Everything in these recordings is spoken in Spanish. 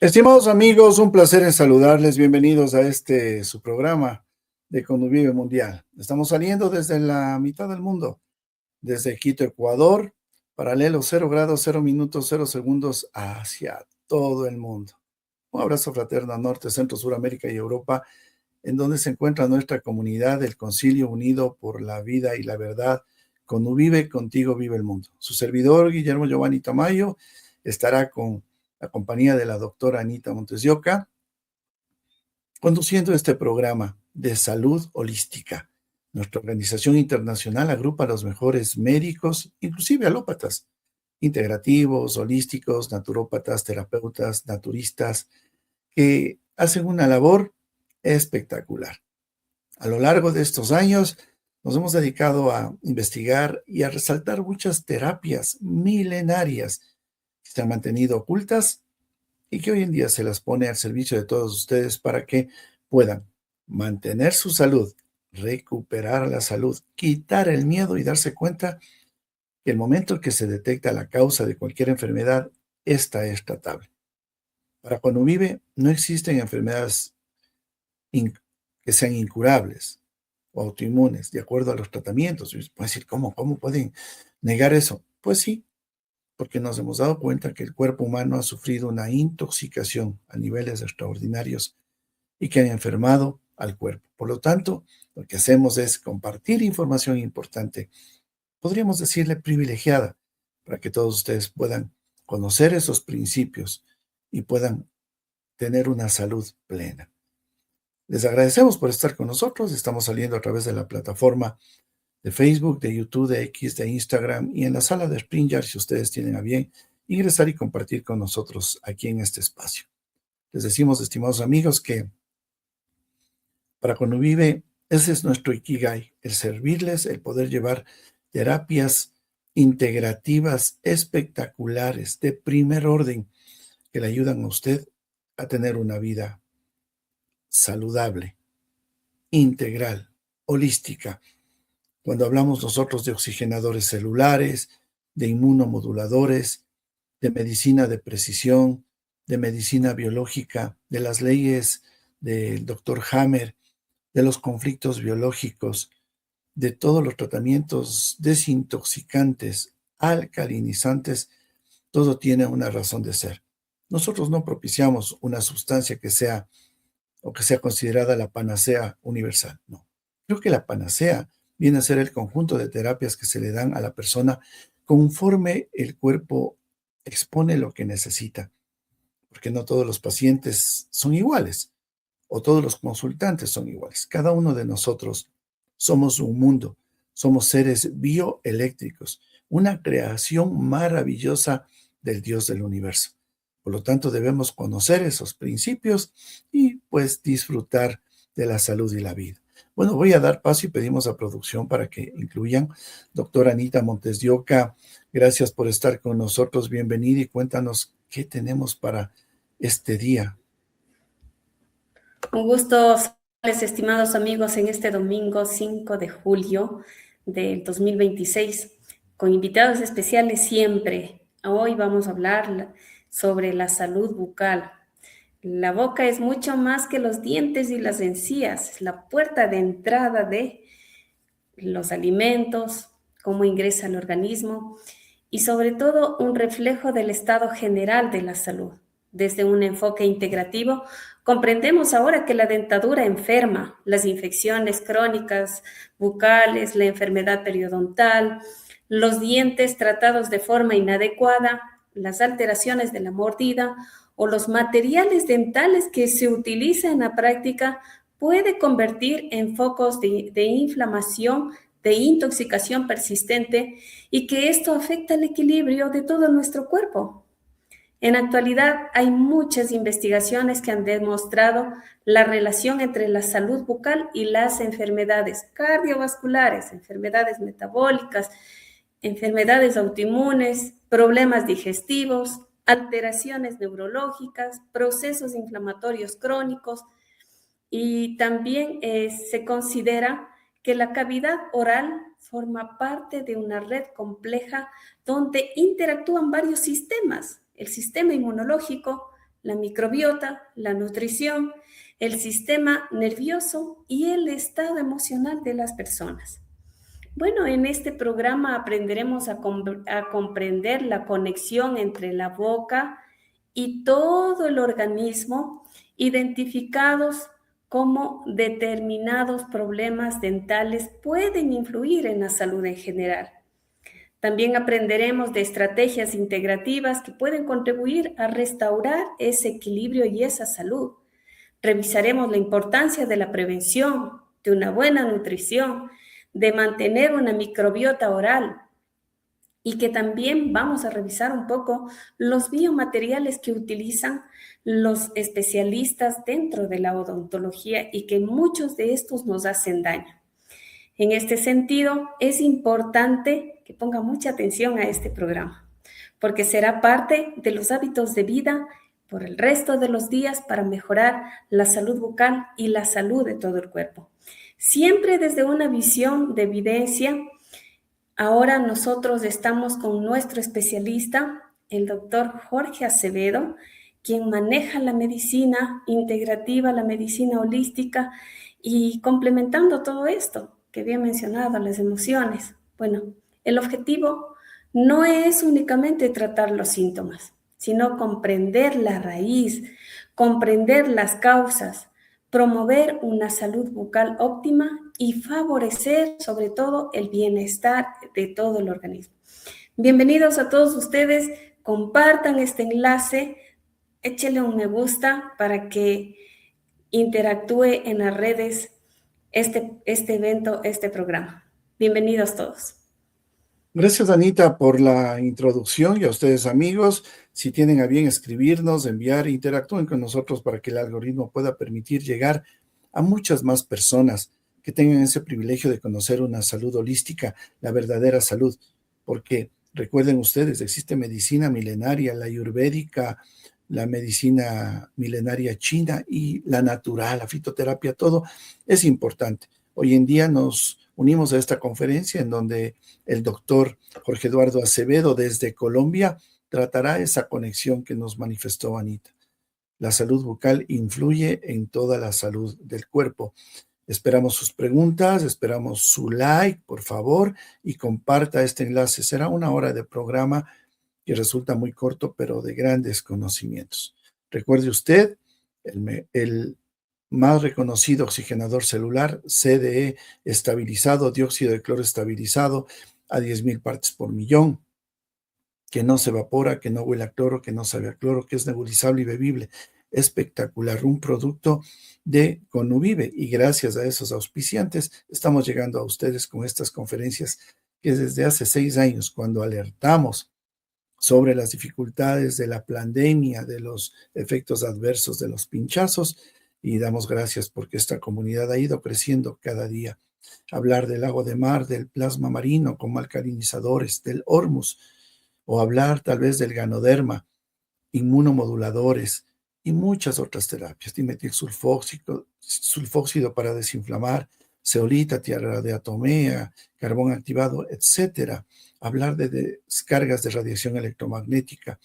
Estimados amigos, un placer en saludarles. Bienvenidos a su programa de Convive Mundial. Estamos saliendo desde la mitad del mundo, desde Quito, Ecuador, paralelo 0 grados, 0 minutos, 0 segundos hacia todo el mundo. Un abrazo fraterno a Norte, Centro, Suramérica y Europa, en donde se encuentra nuestra comunidad, el Concilio Unido por la Vida y la Verdad. Convive, contigo vive el mundo. Su servidor, Guillermo Giovanni Tamayo, estará con la compañía de la doctora Anita Montes de Oca, conduciendo este programa de salud holística. Nuestra organización internacional agrupa a los mejores médicos, inclusive alópatas, integrativos, holísticos, naturópatas, terapeutas, naturistas, que hacen una labor espectacular. A lo largo de estos años nos hemos dedicado a investigar y a resaltar muchas terapias milenarias que se han mantenido ocultas y que hoy en día se las pone al servicio de todos ustedes para que puedan mantener su salud, recuperar la salud, quitar el miedo y darse cuenta que el momento que se detecta la causa de cualquier enfermedad, esta es tratable. Para cuando vive, no existen enfermedades que sean incurables o autoinmunes, de acuerdo a los tratamientos. Y pueden decir, ¿cómo pueden negar eso? Pues sí, porque nos hemos dado cuenta que el cuerpo humano ha sufrido una intoxicación a niveles extraordinarios y que han enfermado al cuerpo. Por lo tanto, lo que hacemos es compartir información importante, podríamos decirle privilegiada, para que todos ustedes puedan conocer esos principios y puedan tener una salud plena. Les agradecemos por estar con nosotros. Estamos saliendo a través de la plataforma de Facebook, de YouTube, de X, de Instagram y en la sala de Springer, si ustedes tienen a bien ingresar y compartir con nosotros aquí en este espacio. Les decimos, estimados amigos, que para cuando vive, ese es nuestro Ikigai, el servirles, el poder llevar terapias integrativas espectaculares de primer orden que le ayudan a usted a tener una vida saludable, integral, holística. Cuando hablamos nosotros de oxigenadores celulares, de inmunomoduladores, de medicina de precisión, de medicina biológica, de las leyes del doctor Hammer, de los conflictos biológicos, de todos los tratamientos desintoxicantes, alcalinizantes, todo tiene una razón de ser. Nosotros no propiciamos una sustancia que sea o que sea considerada la panacea universal, no. Creo que la panacea viene a ser el conjunto de terapias que se le dan a la persona conforme el cuerpo expone lo que necesita, porque no todos los pacientes son iguales o todos los consultantes son iguales. Cada uno de nosotros somos un mundo, somos seres bioeléctricos, una creación maravillosa del Dios del universo. Por lo tanto, debemos conocer esos principios y pues disfrutar de la salud y la vida. Bueno, voy a dar paso y pedimos a producción para que incluyan. Doctora Anita Montes de Oca, gracias por estar con nosotros. Bienvenida y cuéntanos qué tenemos para este día. Un gusto, estimados amigos, en este domingo 5 de julio del 2026, con invitados especiales siempre. Hoy vamos a hablar sobre la salud bucal. La boca es mucho más que los dientes y las encías, es la puerta de entrada de los alimentos, cómo ingresa al organismo y sobre todo un reflejo del estado general de la salud. Desde un enfoque integrativo, comprendemos ahora que la dentadura enferma, las infecciones crónicas bucales, la enfermedad periodontal, los dientes tratados de forma inadecuada, las alteraciones de la mordida o los materiales dentales que se utilizan en la práctica puede convertir en focos de inflamación, de intoxicación persistente y que esto afecta el equilibrio de todo nuestro cuerpo. En la actualidad hay muchas investigaciones que han demostrado la relación entre la salud bucal y las enfermedades cardiovasculares, enfermedades metabólicas, enfermedades autoinmunes, problemas digestivos, alteraciones neurológicas, procesos inflamatorios crónicos y también se considera que la cavidad oral forma parte de una red compleja donde interactúan varios sistemas, el sistema inmunológico, la microbiota, la nutrición, el sistema nervioso y el estado emocional de las personas. Bueno, en este programa aprenderemos a comprender la conexión entre la boca y todo el organismo, identificados cómo determinados problemas dentales pueden influir en la salud en general. También aprenderemos de estrategias integrativas que pueden contribuir a restaurar ese equilibrio y esa salud. Revisaremos la importancia de la prevención, de una buena nutrición, de mantener una microbiota oral, y que también vamos a revisar un poco los biomateriales que utilizan los especialistas dentro de la odontología y que muchos de estos nos hacen daño. En este sentido, es importante que ponga mucha atención a este programa, porque será parte de los hábitos de vida por el resto de los días para mejorar la salud bucal y la salud de todo el cuerpo. Siempre desde una visión de evidencia. Ahora nosotros estamos con nuestro especialista, el doctor Jorge Acevedo, quien maneja la medicina integrativa, la medicina holística y complementando todo esto que había mencionado, las emociones. Bueno, el objetivo no es únicamente tratar los síntomas, sino comprender la raíz, comprender las causas, promover una salud bucal óptima y favorecer sobre todo el bienestar de todo el organismo. Bienvenidos a todos ustedes, compartan este enlace, échenle un me gusta para que interactúe en las redes este evento, este programa. Bienvenidos todos. Gracias, Anita, por la introducción y a ustedes, amigos. Si tienen a bien escribirnos, enviar, interactúen con nosotros para que el algoritmo pueda permitir llegar a muchas más personas que tengan ese privilegio de conocer una salud holística, la verdadera salud. Porque recuerden ustedes, existe medicina milenaria, la ayurvédica, la medicina milenaria china y la natural, la fitoterapia, todo es importante. Hoy en día nos unimos a esta conferencia en donde el doctor Jorge Eduardo Acevedo desde Colombia tratará esa conexión que nos manifestó Anita. La salud bucal influye en toda la salud del cuerpo. Esperamos sus preguntas, esperamos su like, por favor, y comparta este enlace. Será 1 hora de programa que resulta muy corto, pero de grandes conocimientos. Recuerde usted, el más reconocido oxigenador celular, CDE estabilizado, dióxido de cloro estabilizado a 10,000 partes por millón, que no se evapora, que no huele a cloro, que no sabe a cloro, que es nebulizable y bebible. Espectacular, un producto de Conuvive, y gracias a esos auspiciantes estamos llegando a ustedes con estas conferencias que desde hace 6 años, cuando alertamos sobre las dificultades de la pandemia, de los efectos adversos de los pinchazos, y damos gracias porque esta comunidad ha ido creciendo cada día. Hablar del lago de mar, del plasma marino como alcalinizadores, del hormus, o hablar tal vez del ganoderma, inmunomoduladores y muchas otras terapias, dimetilsulfóxido para desinflamar, zeolita, tierra de atomea, carbón activado, etcétera. Hablar de descargas de radiación electromagnética.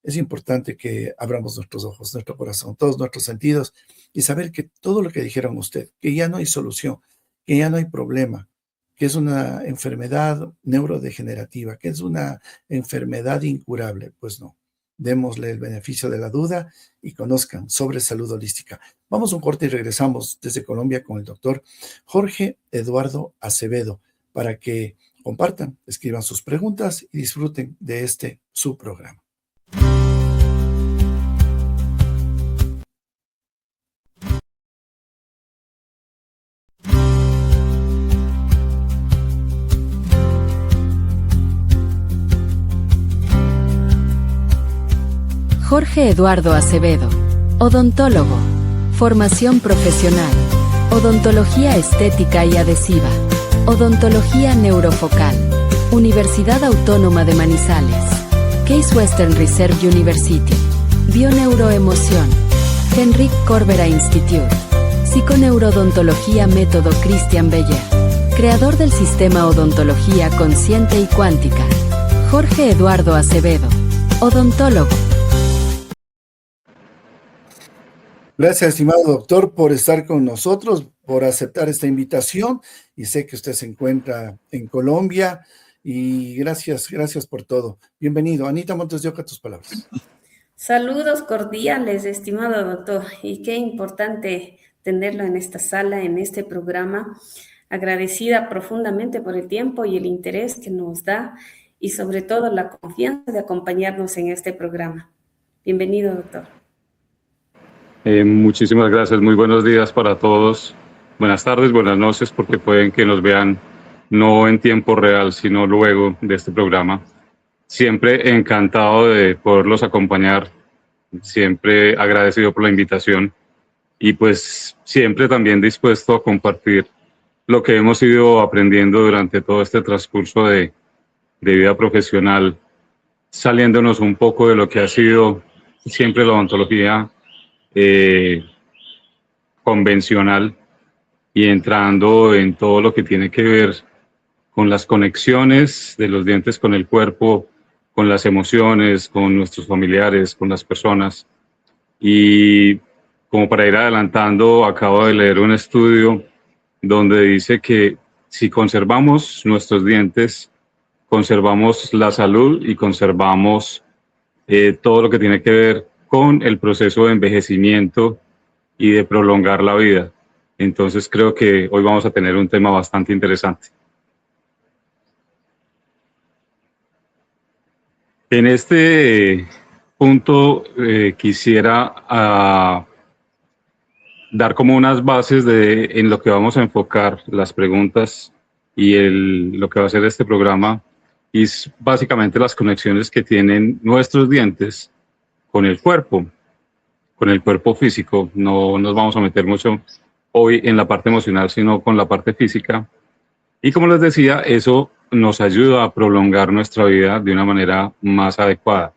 Es importante que abramos nuestros ojos, nuestro corazón, todos nuestros sentidos y saber que todo lo que dijeron usted, que ya no hay solución, que ya no hay problema, que es una enfermedad neurodegenerativa, que es una enfermedad incurable, pues no. Démosle el beneficio de la duda y conozcan sobre salud holística. Vamos a un corte y regresamos desde Colombia con el doctor Jorge Eduardo Acevedo para que compartan, escriban sus preguntas y disfruten de su programa. Jorge Eduardo Acevedo, odontólogo, formación profesional, odontología estética y adhesiva, odontología neurofocal, Universidad Autónoma de Manizales, Case Western Reserve University, Bioneuroemoción, Henrik Corbera Institute, Psiconeurodontología Método Christian Beyer, creador del sistema Odontología Consciente y Cuántica, Jorge Eduardo Acevedo, odontólogo. Gracias, estimado doctor, por estar con nosotros, por aceptar esta invitación. Y sé que usted se encuentra en Colombia. Y gracias por todo. Bienvenido. Anita Montes de Oca, tus palabras. Saludos cordiales, estimado doctor, y qué importante tenerlo en esta sala, en este programa. Agradecida profundamente por el tiempo y el interés que nos da y sobre todo la confianza de acompañarnos en este programa. Bienvenido, doctor. Muchísimas gracias, muy buenos días para todos. Buenas tardes, buenas noches, porque pueden que nos vean no en tiempo real, sino luego de este programa. Siempre encantado de poderlos acompañar, siempre agradecido por la invitación y pues siempre también dispuesto a compartir lo que hemos ido aprendiendo durante todo este transcurso de vida profesional, saliéndonos un poco de lo que ha sido siempre la odontología convencional y entrando en todo lo que tiene que ver con las conexiones de los dientes con el cuerpo, con las emociones, con nuestros familiares, con las personas. Y como para ir adelantando, acabo de leer un estudio donde dice que si conservamos nuestros dientes, conservamos la salud y conservamos todo lo que tiene que ver con el proceso de envejecimiento y de prolongar la vida. Entonces creo que hoy vamos a tener un tema bastante interesante. En este punto quisiera dar como unas bases en lo que vamos a enfocar las preguntas y lo que va a ser este programa, y es básicamente las conexiones que tienen nuestros dientes con el cuerpo físico. No nos vamos a meter mucho hoy en la parte emocional, sino con la parte física. Y como les decía, eso nos ayuda a prolongar nuestra vida de una manera más adecuada.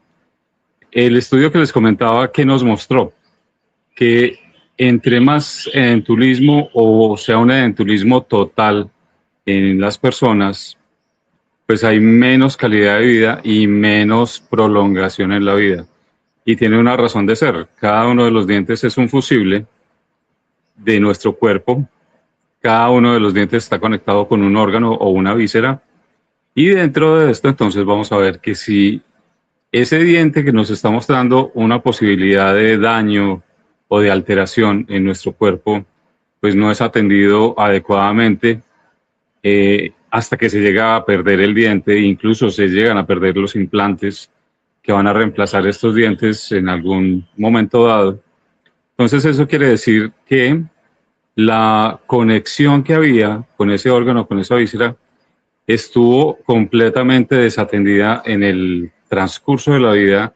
El estudio que les comentaba que nos mostró que entre más edentulismo o sea un edentulismo total en las personas, pues hay menos calidad de vida y menos prolongación en la vida. Y tiene una razón de ser. Cada uno de los dientes es un fusible de nuestro cuerpo. Cada uno de los dientes está conectado con un órgano o una víscera. Y dentro de esto, entonces, vamos a ver que si ese diente que nos está mostrando una posibilidad de daño o de alteración en nuestro cuerpo, pues no es atendido adecuadamente, hasta que se llega a perder el diente, incluso se llegan a perder los implantes que van a reemplazar estos dientes en algún momento dado. Entonces eso quiere decir que la conexión que había con ese órgano, con esa víscera, estuvo completamente desatendida en el transcurso de la vida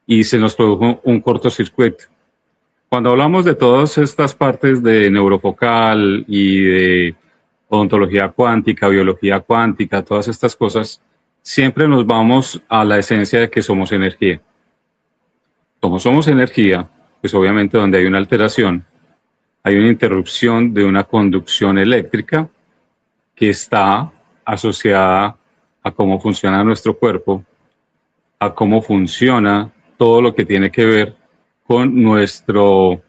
y se nos produjo un cortocircuito. Cuando hablamos de todas estas partes de neurofocal y de odontología cuántica, biología cuántica, todas estas cosas, siempre nos vamos a la esencia de que somos energía. Como somos energía, pues obviamente donde hay una alteración, hay una interrupción de una conducción eléctrica que está asociada a cómo funciona nuestro cuerpo, a cómo funciona todo lo que tiene que ver con nuestro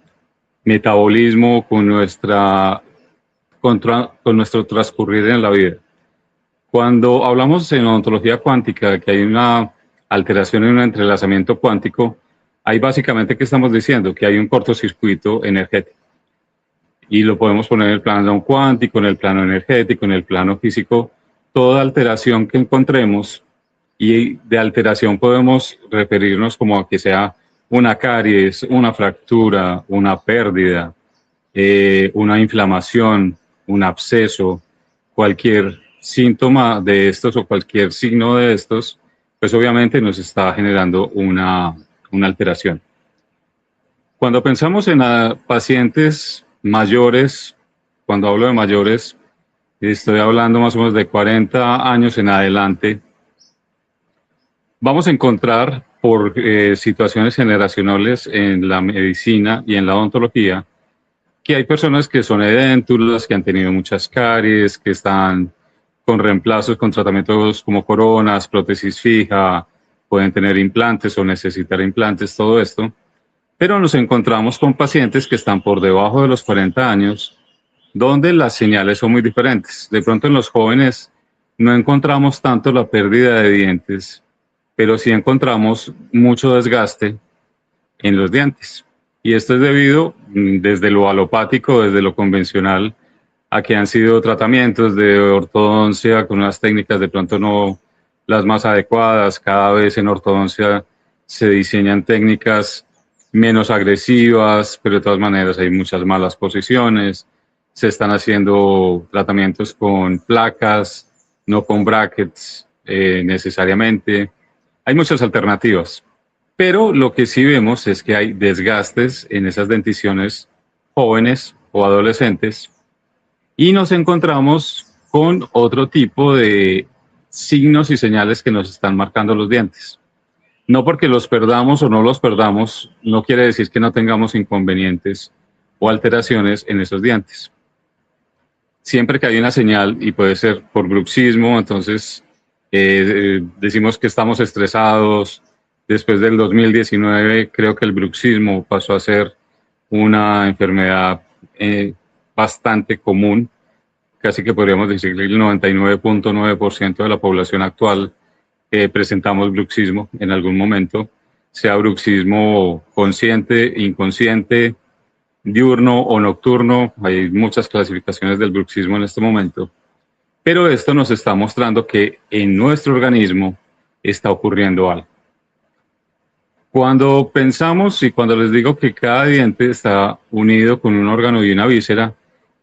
metabolismo, con nuestro transcurrir en la vida. Cuando hablamos en odontología cuántica, que hay una alteración en un entrelazamiento cuántico, ahí básicamente, ¿qué estamos diciendo? Que hay un cortocircuito energético. Y lo podemos poner en el plano cuántico, en el plano energético, en el plano físico. Toda alteración que encontremos, y de alteración podemos referirnos como a que sea una caries, una fractura, una pérdida, una inflamación, un absceso, cualquier síntoma de estos o cualquier signo de estos, pues obviamente nos está generando una alteración. Cuando pensamos en pacientes mayores, cuando hablo de mayores, estoy hablando más o menos de 40 años en adelante, vamos a encontrar por situaciones generacionales en la medicina y en la odontología que hay personas que son edéntulas, que han tenido muchas caries, que están con reemplazos, con tratamientos como coronas, prótesis fija, pueden tener implantes o necesitar implantes, todo esto. Pero nos encontramos con pacientes que están por debajo de los 40 años, donde las señales son muy diferentes. De pronto en los jóvenes no encontramos tanto la pérdida de dientes, pero sí encontramos mucho desgaste en los dientes. Y esto es debido desde lo alopático, desde lo convencional, a que han sido tratamientos de ortodoncia con unas técnicas de pronto no las más adecuadas. Cada vez en ortodoncia se diseñan técnicas menos agresivas, pero de todas maneras hay muchas malas posiciones. Se están haciendo tratamientos con placas, no con brackets necesariamente. Hay muchas alternativas, pero lo que sí vemos es que hay desgastes en esas denticiones jóvenes o adolescentes y nos encontramos con otro tipo de signos y señales que nos están marcando los dientes. No porque los perdamos o no los perdamos, no quiere decir que no tengamos inconvenientes o alteraciones en esos dientes. Siempre que hay una señal, y puede ser por bruxismo, entonces decimos que estamos estresados. Después del 2019, creo que el bruxismo pasó a ser una enfermedad bastante común. Casi que podríamos decir que el 99.9% de la población actual presentamos bruxismo en algún momento, sea bruxismo consciente, inconsciente, diurno o nocturno. Hay muchas clasificaciones del bruxismo en este momento, pero esto nos está mostrando que en nuestro organismo está ocurriendo algo. Cuando pensamos y cuando les digo que cada diente está unido con un órgano y una víscera,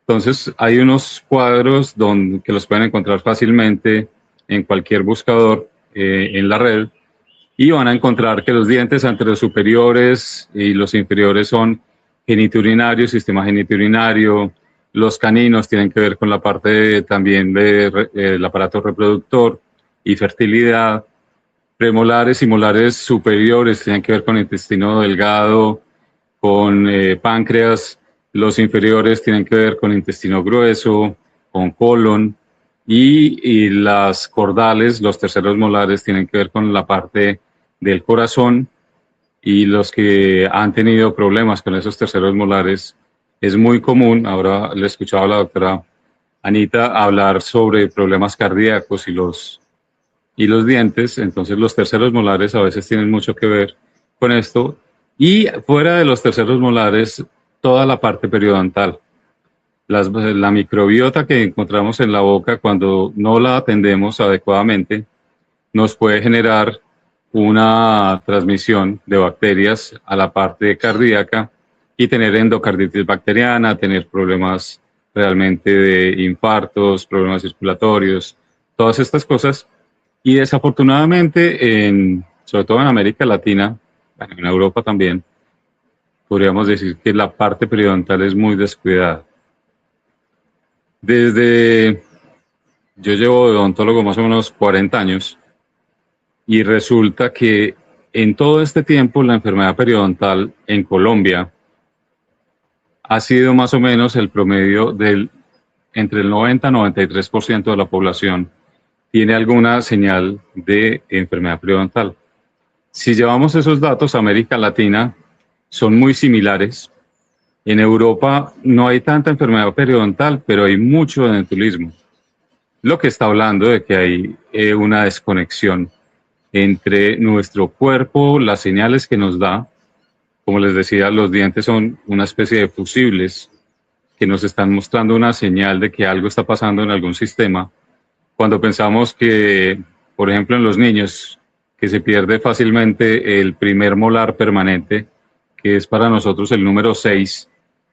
entonces hay unos cuadros que los pueden encontrar fácilmente en cualquier buscador en la red, y van a encontrar que los dientes anterosuperiores y los inferiores son genitourinario, sistema genitourinario. Los caninos tienen que ver con la parte también del aparato reproductor y fertilidad. Premolares y molares superiores tienen que ver con intestino delgado, con páncreas. Los inferiores tienen que ver con intestino grueso, con colon. Y las cordales, los terceros molares, tienen que ver con la parte del corazón. Y los que han tenido problemas con esos terceros molares, es muy común, ahora le escuchaba a la doctora Anita hablar sobre problemas cardíacos y los dientes. Entonces los terceros molares a veces tienen mucho que ver con esto. Y fuera de los terceros molares, toda la parte periodontal. La microbiota que encontramos en la boca, cuando no la atendemos adecuadamente, nos puede generar una transmisión de bacterias a la parte cardíaca y tener endocarditis bacteriana, tener problemas realmente de infartos, problemas circulatorios, todas estas cosas. Y desafortunadamente, sobre todo en América Latina, en Europa también, podríamos decir que la parte periodontal es muy descuidada. Yo llevo de odontólogo más o menos 40 años y resulta que en todo este tiempo la enfermedad periodontal en Colombia ha sido más o menos el promedio entre el 90 y 93% de la población tiene alguna señal de enfermedad periodontal. Si llevamos esos datos a América Latina, son muy similares. En Europa no hay tanta enfermedad periodontal, pero hay mucho dentulismo, lo que está hablando de que hay una desconexión entre nuestro cuerpo, las señales que nos da. Como les decía, los dientes son una especie de fusibles que nos están mostrando una señal de que algo está pasando en algún sistema. Cuando pensamos que, por ejemplo, en los niños, que se pierde fácilmente el primer molar permanente, que es para nosotros el número 6,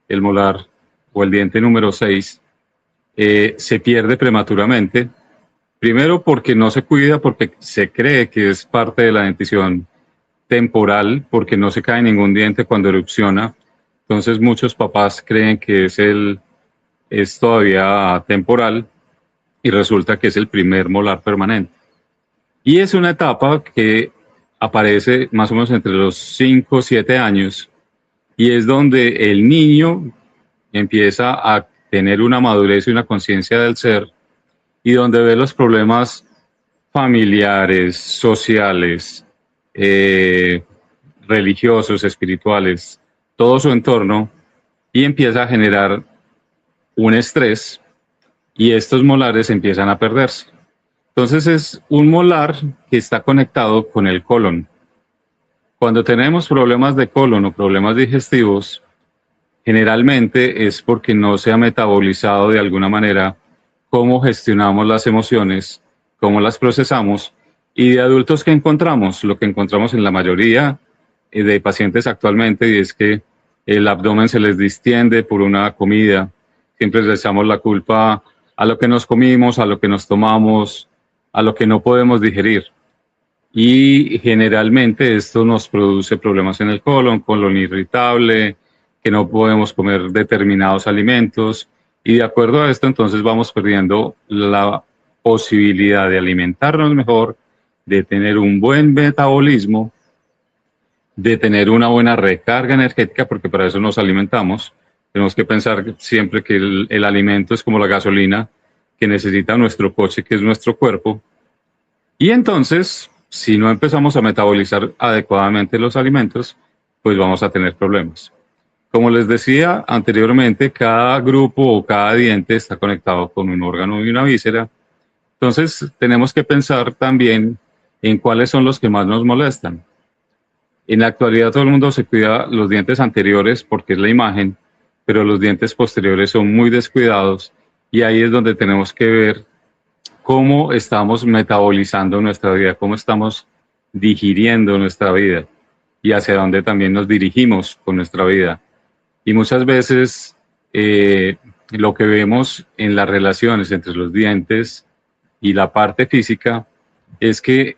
el molar o el diente número 6, se pierde prematuramente. Primero porque no se cuida, porque se cree que es parte de la dentición temporal, porque no se cae ningún diente cuando erupciona. Entonces muchos papás creen que es todavía temporal y resulta que es el primer molar permanente. Y es una etapa que aparece más o menos entre los 5 o 7 años y es donde el niño empieza a tener una madurez y una conciencia del ser y donde ve los problemas familiares, sociales, religiosos, espirituales, todo su entorno, y empieza a generar un estrés y estos molares empiezan a perderse. Entonces es un molar que está conectado con el colon. Cuando tenemos problemas de colon o problemas digestivos, generalmente es porque no se ha metabolizado de alguna manera cómo gestionamos las emociones, cómo las procesamos, y de adultos que encontramos, lo que encontramos en la mayoría de pacientes actualmente, y es que el abdomen se les distiende por una comida, siempre les echamos la culpa a lo que nos comimos, a lo que nos tomamos, a lo que no podemos digerir. Y generalmente esto nos produce problemas en el colon irritable, que no podemos comer determinados alimentos, y de acuerdo a esto entonces vamos perdiendo la posibilidad de alimentarnos mejor, de tener un buen metabolismo, de tener una buena recarga energética, porque para eso nos alimentamos. Tenemos que pensar siempre que el alimento es como la gasolina que necesita nuestro coche, que es nuestro cuerpo. Y entonces, si no empezamos a metabolizar adecuadamente los alimentos, pues vamos a tener problemas. Como les decía anteriormente, cada grupo o cada diente está conectado con un órgano y una víscera. Entonces, tenemos que pensar también en cuáles son los que más nos molestan. En la actualidad todo el mundo se cuida los dientes anteriores porque es la imagen, pero los dientes posteriores son muy descuidados, y ahí es donde tenemos que ver cómo estamos metabolizando nuestra vida, cómo estamos digiriendo nuestra vida y hacia dónde también nos dirigimos con nuestra vida. Y muchas veces lo que vemos en las relaciones entre los dientes y la parte física es que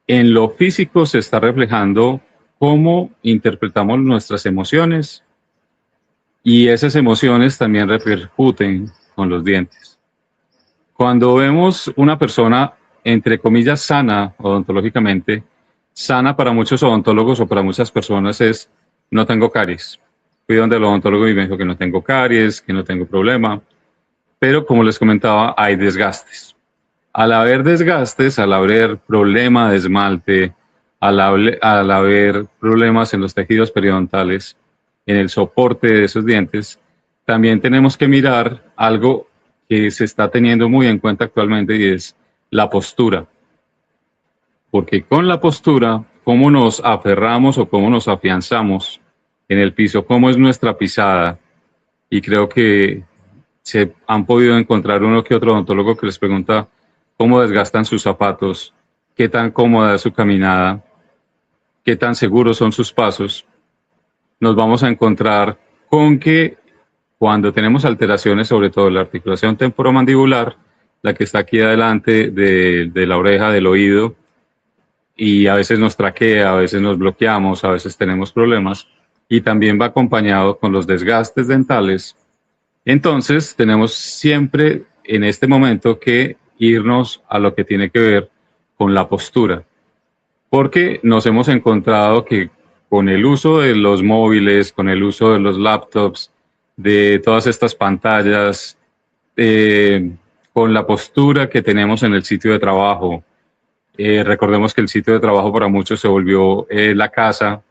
en lo físico se está reflejando cómo interpretamos nuestras emociones, y esas emociones también repercuten con los dientes. Cuando vemos una persona, entre comillas, sana odontológicamente, sana para muchos odontólogos o para muchas personas es: no tengo caries. Fui donde el odontólogo y me dijo que no tengo caries, que no tengo problema. Pero como les comentaba, hay desgastes. Al haber desgastes, al haber problema de esmalte, al haber problemas en los tejidos periodontales, en el soporte de esos dientes, también tenemos que mirar algo que se está teniendo muy en cuenta actualmente, y es la postura. Porque con la postura, cómo nos aferramos o cómo nos afianzamos en el piso, cómo es nuestra pisada. Y creo que se han podido encontrar uno que otro odontólogo que les pregunta cómo desgastan sus zapatos, qué tan cómoda es su caminada, qué tan seguros son sus pasos. Nos vamos a encontrar con que cuando tenemos alteraciones, sobre todo la articulación temporomandibular, la que está aquí adelante de la oreja, del oído, y a veces nos traquea, a veces nos bloqueamos, a veces tenemos problemas, y también va acompañado con los desgastes dentales. Entonces tenemos siempre en este momento que irnos a lo que tiene que ver con la postura, porque nos hemos encontrado que con el uso de los móviles, con el uso de los laptops, de todas estas pantallas, con la postura que tenemos en el sitio de trabajo. Recordemos que el sitio de trabajo para muchos se volvió la casa,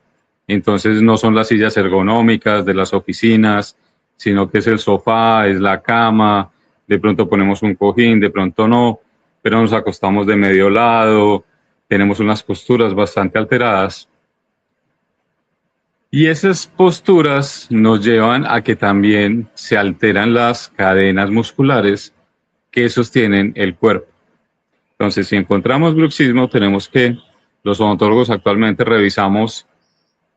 entonces no son las sillas ergonómicas de las oficinas, sino que es el sofá, es la cama, de pronto ponemos un cojín, de pronto no, pero nos acostamos de medio lado, tenemos unas posturas bastante alteradas. Y esas posturas nos llevan a que también se alteran las cadenas musculares que sostienen el cuerpo. Entonces, si encontramos bruxismo, tenemos que, los odontólogos actualmente revisamos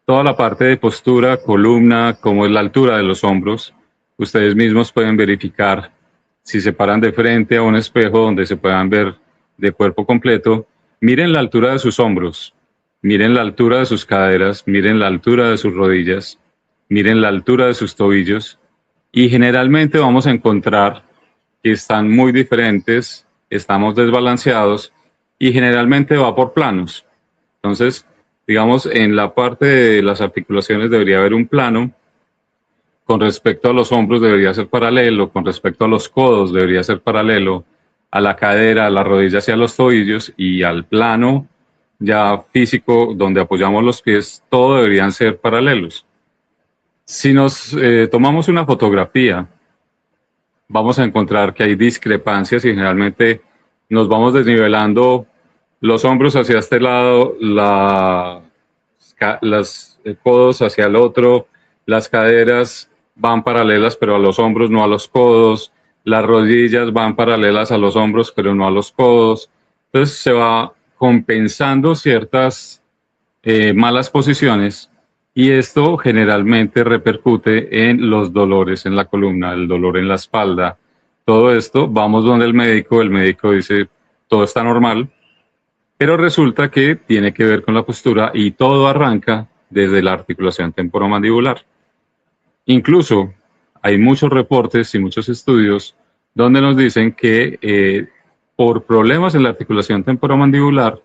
toda la parte de postura, columna, cómo es la altura de los hombros. Ustedes mismos pueden verificar si se paran de frente a un espejo donde se puedan ver de cuerpo completo. Miren la altura de sus hombros. Miren la altura de sus caderas, miren la altura de sus rodillas, miren la altura de sus tobillos, y generalmente vamos a encontrar que están muy diferentes, estamos desbalanceados, y generalmente va por planos. Entonces, digamos, en la parte de las articulaciones debería haber un plano, con respecto a los hombros debería ser paralelo, con respecto a los codos debería ser paralelo, a la cadera, a las rodillas y a los tobillos, y al plano ya físico, donde apoyamos los pies, todo deberían ser paralelos. Si nos tomamos una fotografía, vamos a encontrar que hay discrepancias y generalmente nos vamos desnivelando los hombros hacia este lado, los codos hacia el otro, las caderas van paralelas pero a los hombros, no a los codos, las rodillas van paralelas a los hombros pero no a los codos. Entonces se va compensando ciertas malas posiciones y esto generalmente repercute en los dolores en la columna, el dolor en la espalda. Todo esto, vamos donde el médico dice todo está normal, pero resulta que tiene que ver con la postura y todo arranca desde la articulación temporomandibular. Incluso hay muchos reportes y muchos estudios donde nos dicen que por problemas en la articulación temporomandibular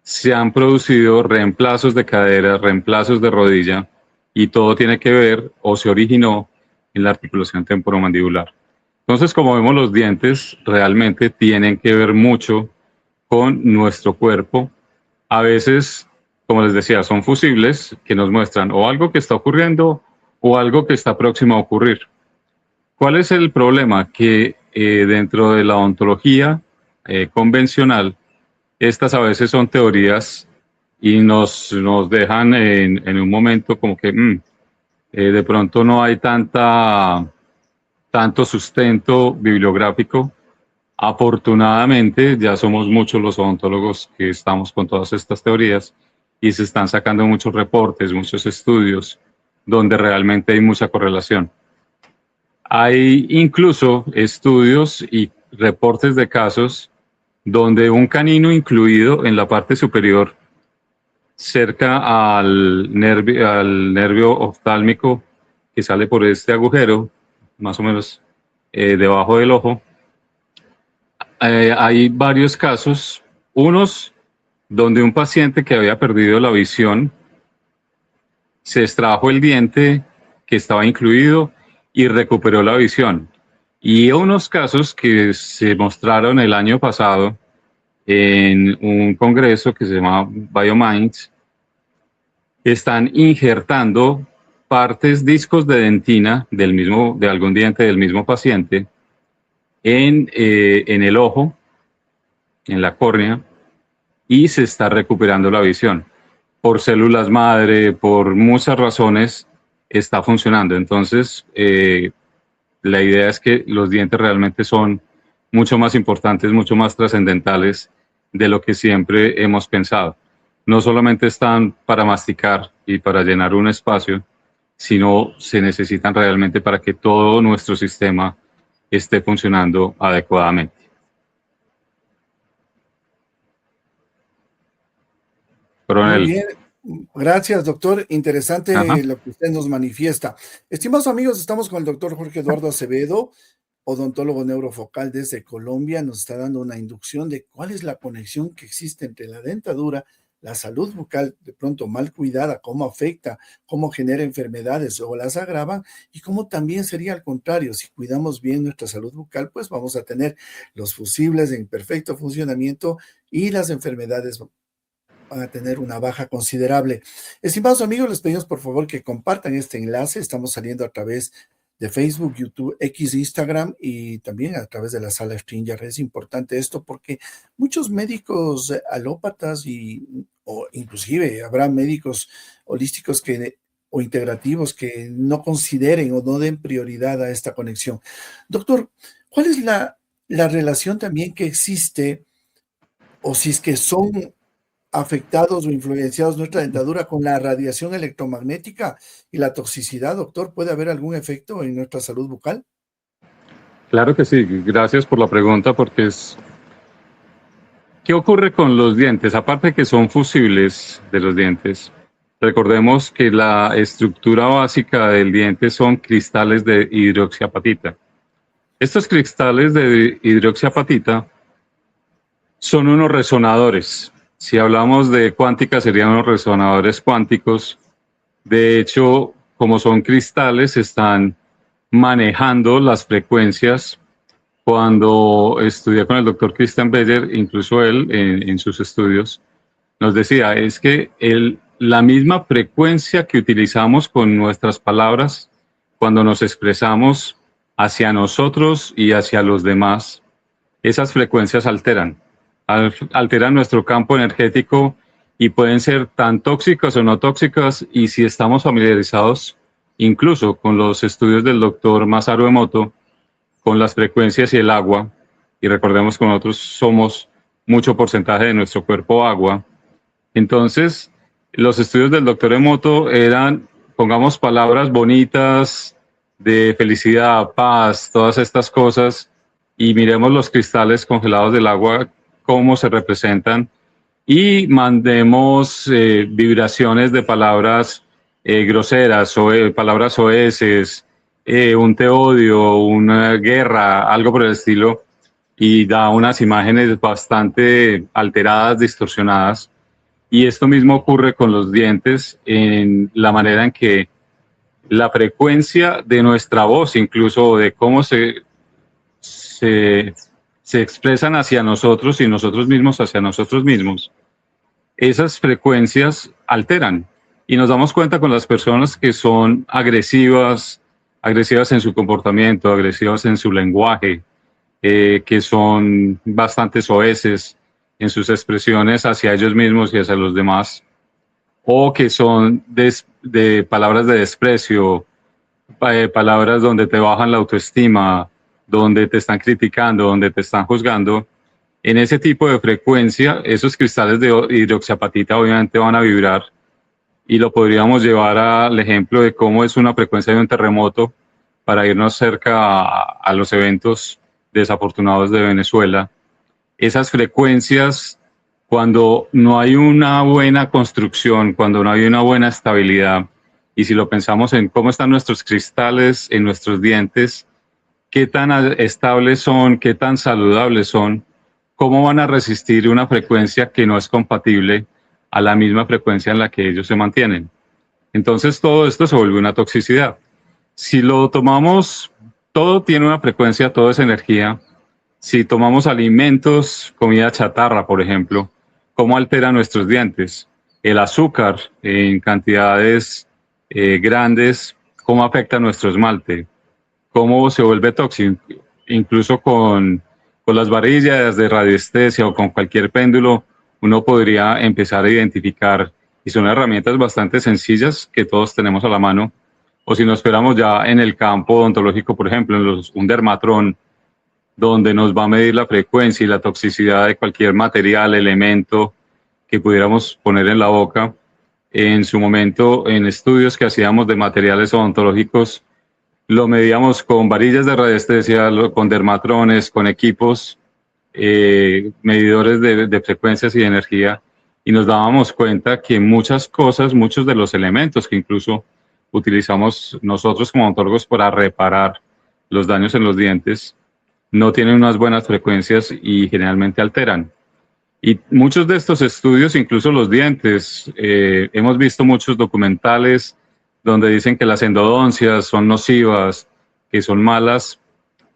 se han producido reemplazos de cadera, reemplazos de rodilla y todo tiene que ver o se originó en la articulación temporomandibular. Entonces, como vemos, los dientes realmente tienen que ver mucho con nuestro cuerpo. A veces, como les decía, son fusibles que nos muestran o algo que está ocurriendo o algo que está próximo a ocurrir. ¿Cuál es el problema? Que dentro de la odontología convencional, estas a veces son teorías y nos dejan en un momento como que de pronto no hay tanto sustento bibliográfico. Afortunadamente ya somos muchos los odontólogos que estamos con todas estas teorías y se están sacando muchos reportes, muchos estudios donde realmente hay mucha correlación. Hay incluso estudios y reportes de casos donde un canino incluido en la parte superior, cerca al nervio oftálmico que sale por este agujero, más o menos debajo del ojo, hay varios casos, unos donde un paciente que había perdido la visión se extrajo el diente que estaba incluido y recuperó la visión. Y unos casos que se mostraron el año pasado en un congreso que se llama BioMinds, están injertando discos de dentina de algún diente del mismo paciente en el ojo, en la córnea, y se está recuperando la visión. Por células madre, por muchas razones, está funcionando. Entonces, la idea es que los dientes realmente son mucho más importantes, mucho más trascendentales de lo que siempre hemos pensado. No solamente están para masticar y para llenar un espacio, sino se necesitan realmente para que todo nuestro sistema esté funcionando adecuadamente. Coronel. Muy bien. Gracias, doctor. Interesante lo que usted nos manifiesta. Estimados amigos, estamos con el doctor Jorge Eduardo Acevedo, odontólogo neurofocal desde Colombia. Nos está dando una inducción de cuál es la conexión que existe entre la dentadura, la salud bucal, de pronto mal cuidada, cómo afecta, cómo genera enfermedades o las agravan, y cómo también sería al contrario. Si cuidamos bien nuestra salud bucal, pues vamos a tener los fusibles en perfecto funcionamiento y las enfermedades van a tener una baja considerable. Estimados amigos, les pedimos por favor que compartan este enlace. Estamos saliendo a través de Facebook, YouTube, X, Instagram y también a través de la sala Stringer. Es importante esto porque muchos médicos alópatas o inclusive habrá médicos holísticos o integrativos que no consideren o no den prioridad a esta conexión. Doctor, ¿cuál es la relación también que existe, o si es que son afectados o influenciados nuestra dentadura con la radiación electromagnética y la toxicidad, doctor? ¿Puede haber algún efecto en nuestra salud bucal? Claro que sí, gracias por la pregunta, porque ¿qué ocurre con los dientes? Aparte que son fusibles de los dientes, recordemos que la estructura básica del diente son cristales de hidroxiapatita. Estos cristales de hidroxiapatita son unos resonadores. Si hablamos de cuántica, serían unos resonadores cuánticos. De hecho, como son cristales, están manejando las frecuencias. Cuando estudié con el doctor Christian Beyer, incluso él en sus estudios, nos decía, es que la misma frecuencia que utilizamos con nuestras palabras cuando nos expresamos hacia nosotros y hacia los demás, esas frecuencias alteran nuestro campo energético y pueden ser tan tóxicas o no tóxicas, y si estamos familiarizados incluso con los estudios del doctor Masaru Emoto, con las frecuencias y el agua, y recordemos que nosotros somos mucho porcentaje de nuestro cuerpo agua, entonces los estudios del doctor Emoto eran, pongamos palabras bonitas de felicidad, paz, todas estas cosas, y miremos los cristales congelados del agua, cómo se representan, y mandemos vibraciones de palabras groseras o palabras soeces, un te odio, una guerra, algo por el estilo, y da unas imágenes bastante alteradas, distorsionadas. Y esto mismo ocurre con los dientes en la manera en que la frecuencia de nuestra voz, incluso de cómo se expresan hacia nosotros y nosotros mismos hacia nosotros mismos, esas frecuencias alteran. Y nos damos cuenta con las personas que son agresivas en su comportamiento, agresivas en su lenguaje, que son bastante soeces en sus expresiones hacia ellos mismos y hacia los demás, o que son de palabras de desprecio, palabras donde te bajan la autoestima, donde te están criticando, donde te están juzgando. En ese tipo de frecuencia, esos cristales de hidroxiapatita obviamente van a vibrar, y lo podríamos llevar al ejemplo de cómo es una frecuencia de un terremoto para irnos cerca a los eventos desafortunados de Venezuela. Esas frecuencias, cuando no hay una buena construcción, cuando no hay una buena estabilidad, y si lo pensamos en cómo están nuestros cristales en nuestros dientes, qué tan estables son, qué tan saludables son, cómo van a resistir una frecuencia que no es compatible a la misma frecuencia en la que ellos se mantienen. Entonces todo esto se vuelve una toxicidad. Si lo tomamos, todo tiene una frecuencia, todo es energía. Si tomamos alimentos, comida chatarra, por ejemplo, ¿cómo altera nuestros dientes? El azúcar en cantidades grandes, ¿cómo afecta nuestro esmalte? ¿Cómo se vuelve tóxico? Incluso con las varillas de radiestesia o con cualquier péndulo, uno podría empezar a identificar, y son herramientas bastante sencillas que todos tenemos a la mano. O si nos esperamos ya en el campo odontológico, por ejemplo, en un dermatrón, donde nos va a medir la frecuencia y la toxicidad de cualquier material, elemento que pudiéramos poner en la boca. En su momento, en estudios que hacíamos de materiales odontológicos, lo medíamos con varillas de radiestesia, con dermatrones, con equipos, medidores de frecuencias y de energía, y nos dábamos cuenta que muchas cosas, muchos de los elementos que incluso utilizamos nosotros como odontólogos para reparar los daños en los dientes, no tienen unas buenas frecuencias y generalmente alteran. Y muchos de estos estudios, incluso los dientes, hemos visto muchos documentales donde dicen que las endodoncias son nocivas, que son malas,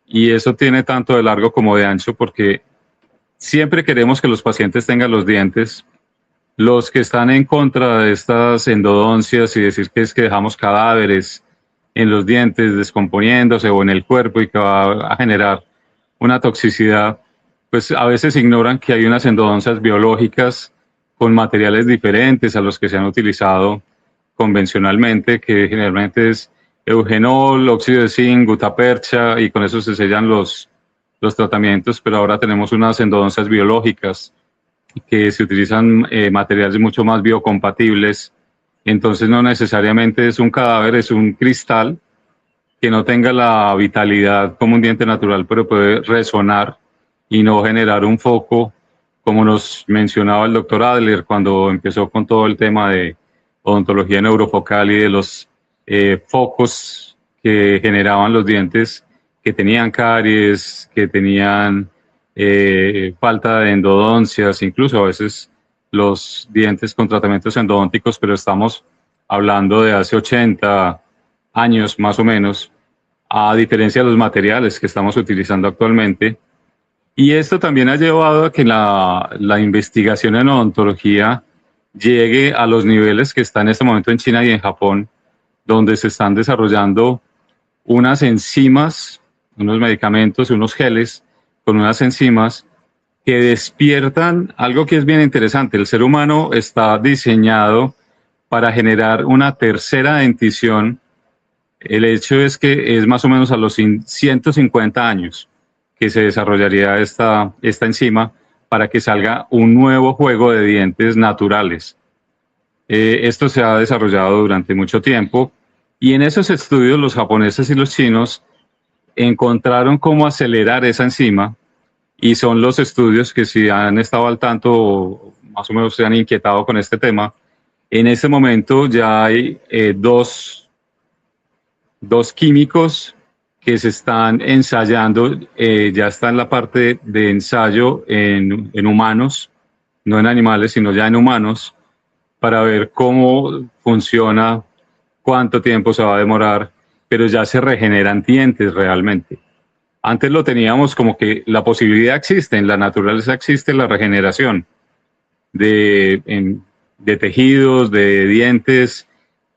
y eso tiene tanto de largo como de ancho, porque siempre queremos que los pacientes tengan los dientes. Los que están en contra de estas endodoncias y decir que es que dejamos cadáveres en los dientes descomponiéndose o en el cuerpo y que va a generar una toxicidad, pues a veces ignoran que hay unas endodoncias biológicas con materiales diferentes a los que se han utilizado convencionalmente, que generalmente es eugenol, óxido de zinc, gutapercha, y con eso se sellan los tratamientos, pero ahora tenemos unas endodoncias biológicas que se utilizan materiales mucho más biocompatibles. Entonces no necesariamente es un cadáver, es un cristal que no tenga la vitalidad como un diente natural, pero puede resonar y no generar un foco, como nos mencionaba el doctor Adler cuando empezó con todo el tema de odontología neurofocal y de los focos que generaban los dientes que tenían caries, que tenían falta de endodoncias, incluso a veces los dientes con tratamientos endodónticos, pero estamos hablando de hace 80 años más o menos, a diferencia de los materiales que estamos utilizando actualmente. Y esto también ha llevado a que la investigación en odontología llegue a los niveles que está en este momento en China y en Japón, donde se están desarrollando unas enzimas, unos medicamentos, unos geles con unas enzimas que despiertan algo que es bien interesante. El ser humano está diseñado para generar una tercera dentición. El hecho es que es más o menos a los 150 años que se desarrollaría esta enzima para que salga un nuevo juego de dientes naturales. Esto se ha desarrollado durante mucho tiempo y en esos estudios los japoneses y los chinos encontraron cómo acelerar esa enzima y son los estudios que si han estado al tanto o más o menos se han inquietado con este tema. En este momento ya hay dos químicos que se están ensayando, ya está en la parte de ensayo en humanos, no en animales, sino ya en humanos, para ver cómo funciona, cuánto tiempo se va a demorar, pero ya se regeneran dientes realmente. Antes lo teníamos como que la posibilidad existe, en la naturaleza existe la regeneración de tejidos, de dientes.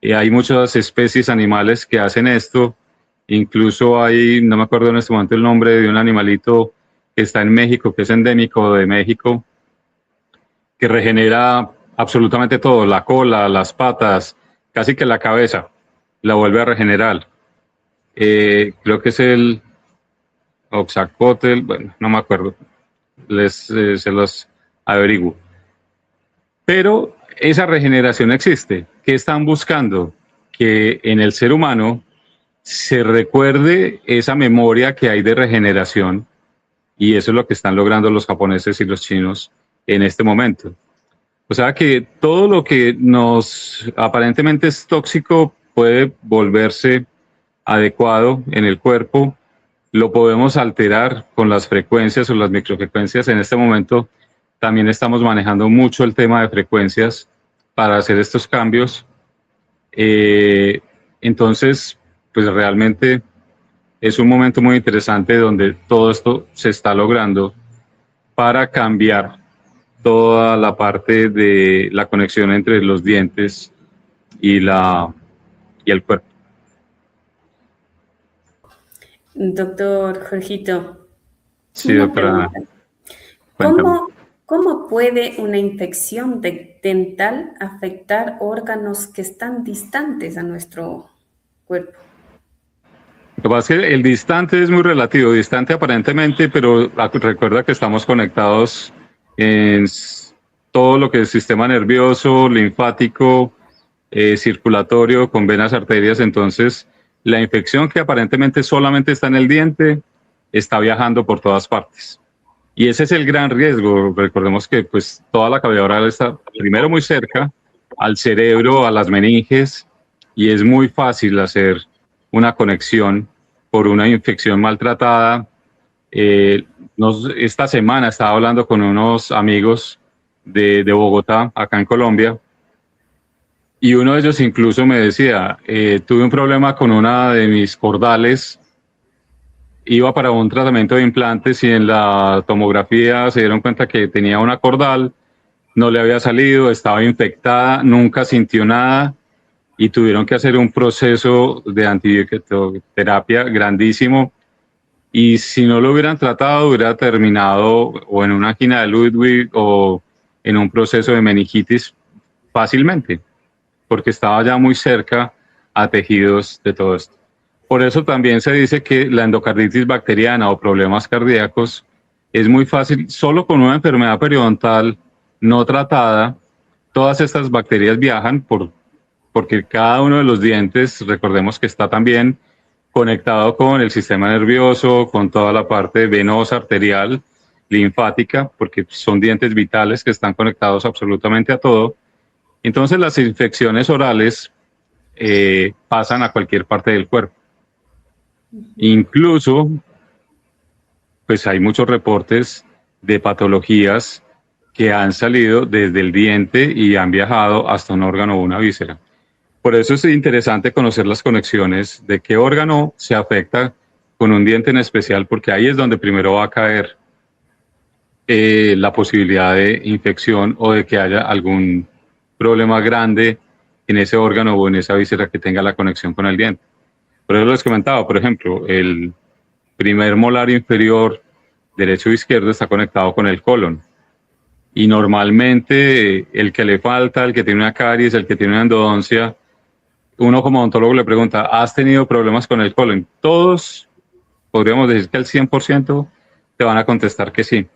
Hay muchas especies animales que hacen esto. Incluso hay, no me acuerdo en este momento el nombre de un animalito que está en México, que es endémico de México, que regenera absolutamente todo, la cola, las patas, casi que la cabeza, la vuelve a regenerar. Creo que es el Oxacotl, bueno, no me acuerdo, se los averiguo. Pero esa regeneración existe. ¿Qué están buscando? Que en el ser humano se recuerde esa memoria que hay de regeneración, y eso es lo que están logrando los japoneses y los chinos en este momento. O sea que todo lo que nos aparentemente es tóxico puede volverse adecuado en el cuerpo, lo podemos alterar con las frecuencias o las microfrecuencias. En este momento también estamos manejando mucho el tema de frecuencias para hacer estos cambios. Entonces, pues realmente es un momento muy interesante donde todo esto se está logrando para cambiar toda la parte de la conexión entre los dientes y el cuerpo. Doctor Jorgito, Sí, doctora. ¿Cómo puede una infección dental afectar órganos que están distantes a nuestro cuerpo? Lo que pasa es que el distante es muy relativo, distante aparentemente, pero recuerda que estamos conectados en todo lo que es sistema nervioso, linfático, circulatorio, con venas, arterias. Entonces, la infección que aparentemente solamente está en el diente está viajando por todas partes. Y ese es el gran riesgo. Recordemos que pues, toda la cavidad oral está primero muy cerca al cerebro, a las meninges, y es muy fácil hacer una conexión por una infección maltratada. Esta semana estaba hablando con unos amigos de Bogotá, acá en Colombia, y uno de ellos incluso me decía, tuve un problema con una de mis cordales, iba para un tratamiento de implantes y en la tomografía se dieron cuenta que tenía una cordal, no le había salido, estaba infectada, nunca sintió nada y tuvieron que hacer un proceso de antibioterapia grandísimo, y si no lo hubieran tratado hubiera terminado o en una angina de Ludwig o en un proceso de meningitis fácilmente, porque estaba ya muy cerca a tejidos de todo esto. Por eso también se dice que la endocarditis bacteriana o problemas cardíacos es muy fácil, solo con una enfermedad periodontal no tratada, todas estas bacterias viajan porque cada uno de los dientes, recordemos que está también conectado con el sistema nervioso, con toda la parte venosa, arterial, linfática, porque son dientes vitales que están conectados absolutamente a todo. Entonces las infecciones orales pasan a cualquier parte del cuerpo. Incluso, pues hay muchos reportes de patologías que han salido desde el diente y han viajado hasta un órgano o una víscera. Por eso es interesante conocer las conexiones de qué órgano se afecta con un diente en especial, porque ahí es donde primero va a caer la posibilidad de infección o de que haya algún problema grande en ese órgano o en esa víscera que tenga la conexión con el diente. Por eso les comentaba, por ejemplo, el primer molar inferior derecho o izquierdo está conectado con el colon. Y normalmente el que le falta, el que tiene una caries, el que tiene una endodoncia, uno como odontólogo le pregunta, ¿has tenido problemas con el colon? Todos, podríamos decir que el 100% te van a contestar que sí.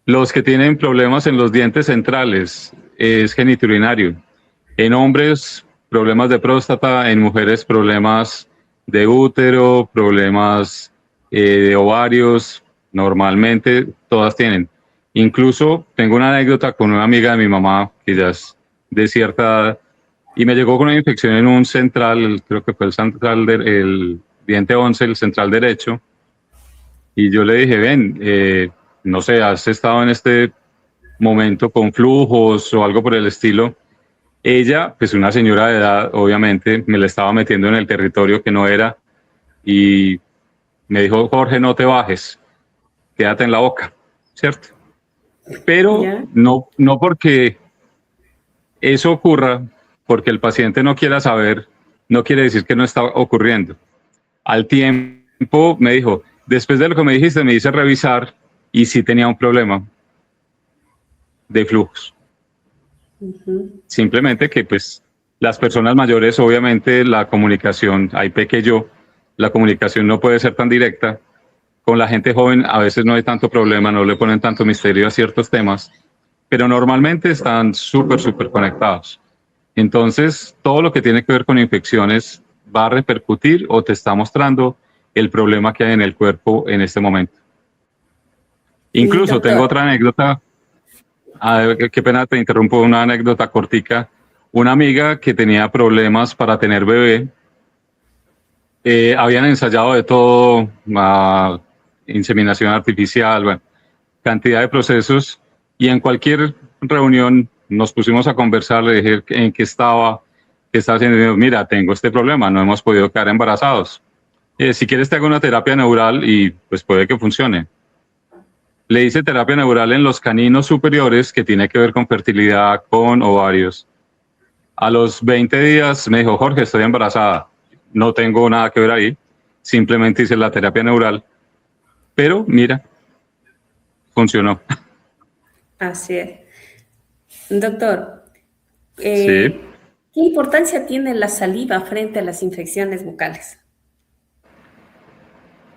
Los que tienen problemas en los dientes centrales es genitourinario. En hombres, problemas de próstata, en mujeres, problemas de útero, problemas de ovarios, normalmente todas tienen. Incluso tengo una anécdota con una amiga de mi mamá, que ya es de cierta edad, y me llegó con una infección en un central, creo que fue el diente 11, el central derecho, y yo le dije, ven, no sé, has estado en este momento con flujos o algo por el estilo. Ella, pues una señora de edad, obviamente, me la estaba metiendo en el territorio que no era, y me dijo, Jorge, no te bajes, quédate en la boca, ¿cierto? Pero no porque eso ocurra, porque el paciente no quiera saber, no quiere decir que no está ocurriendo. Al tiempo me dijo, después de lo que me dijiste, me hice revisar y sí tenía un problema de flujos. Simplemente que pues las personas mayores, obviamente la comunicación, ahí pequé yo, la comunicación no puede ser tan directa. Con la gente joven a veces no hay tanto problema, no le ponen tanto misterio a ciertos temas, pero normalmente están súper conectados. Entonces, todo lo que tiene que ver con infecciones va a repercutir o te está mostrando el problema que hay en el cuerpo en este momento. Incluso tengo otra anécdota, qué pena te interrumpo, una anécdota cortica. Una amiga que tenía problemas para tener bebé, habían ensayado de todo, inseminación artificial, bueno, cantidad de procesos, y en cualquier reunión nos pusimos a conversar, le dije en qué estaba haciendo, mira, tengo este problema, no hemos podido quedar embarazados. Si quieres te hago una terapia neural y pues puede que funcione. Le hice terapia neural en los caninos superiores, que tiene que ver con fertilidad, con ovarios. A los 20 días me dijo, Jorge, estoy embarazada. No tengo nada que ver ahí, simplemente hice la terapia neural, pero mira, funcionó. Así es. Doctor, Sí. ¿qué importancia tiene la saliva frente a las infecciones bucales?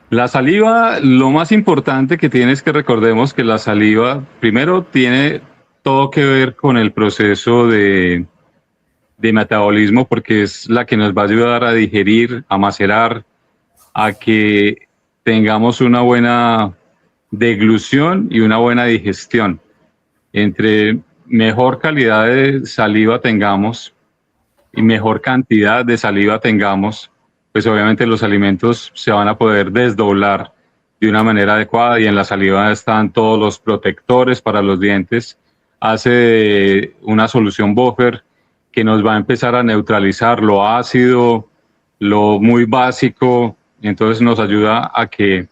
La saliva, lo más importante que tiene es que recordemos que la saliva, primero, tiene todo que ver con el proceso de metabolismo, porque es la que nos va a ayudar a digerir, a macerar, a que tengamos una buena deglución y una buena digestión. Entre mejor calidad de saliva tengamos y mejor cantidad de saliva tengamos, pues obviamente los alimentos se van a poder desdoblar de una manera adecuada, y en la saliva están todos los protectores para los dientes. Hace una solución buffer que nos va a empezar a neutralizar lo ácido, lo muy básico, entonces nos ayuda a que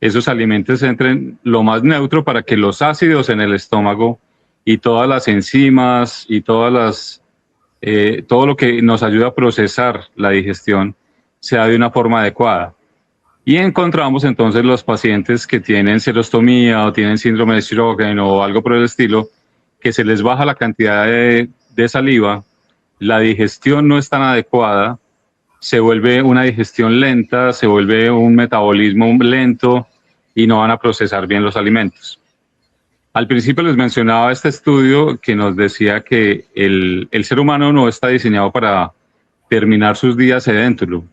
esos alimentos entren lo más neutro para que los ácidos en el estómago y todas las enzimas y todo lo que nos ayuda a procesar la digestión sea de una forma adecuada. Y encontramos entonces los pacientes que tienen serostomía o tienen síndrome de Sjögren o algo por el estilo, que se les baja la cantidad de saliva, la digestión no es tan adecuada, se vuelve una digestión lenta, se vuelve un metabolismo lento y no van a procesar bien los alimentos. Al principio les mencionaba este estudio que nos decía que el ser humano no está diseñado para terminar sus días sedéntolo.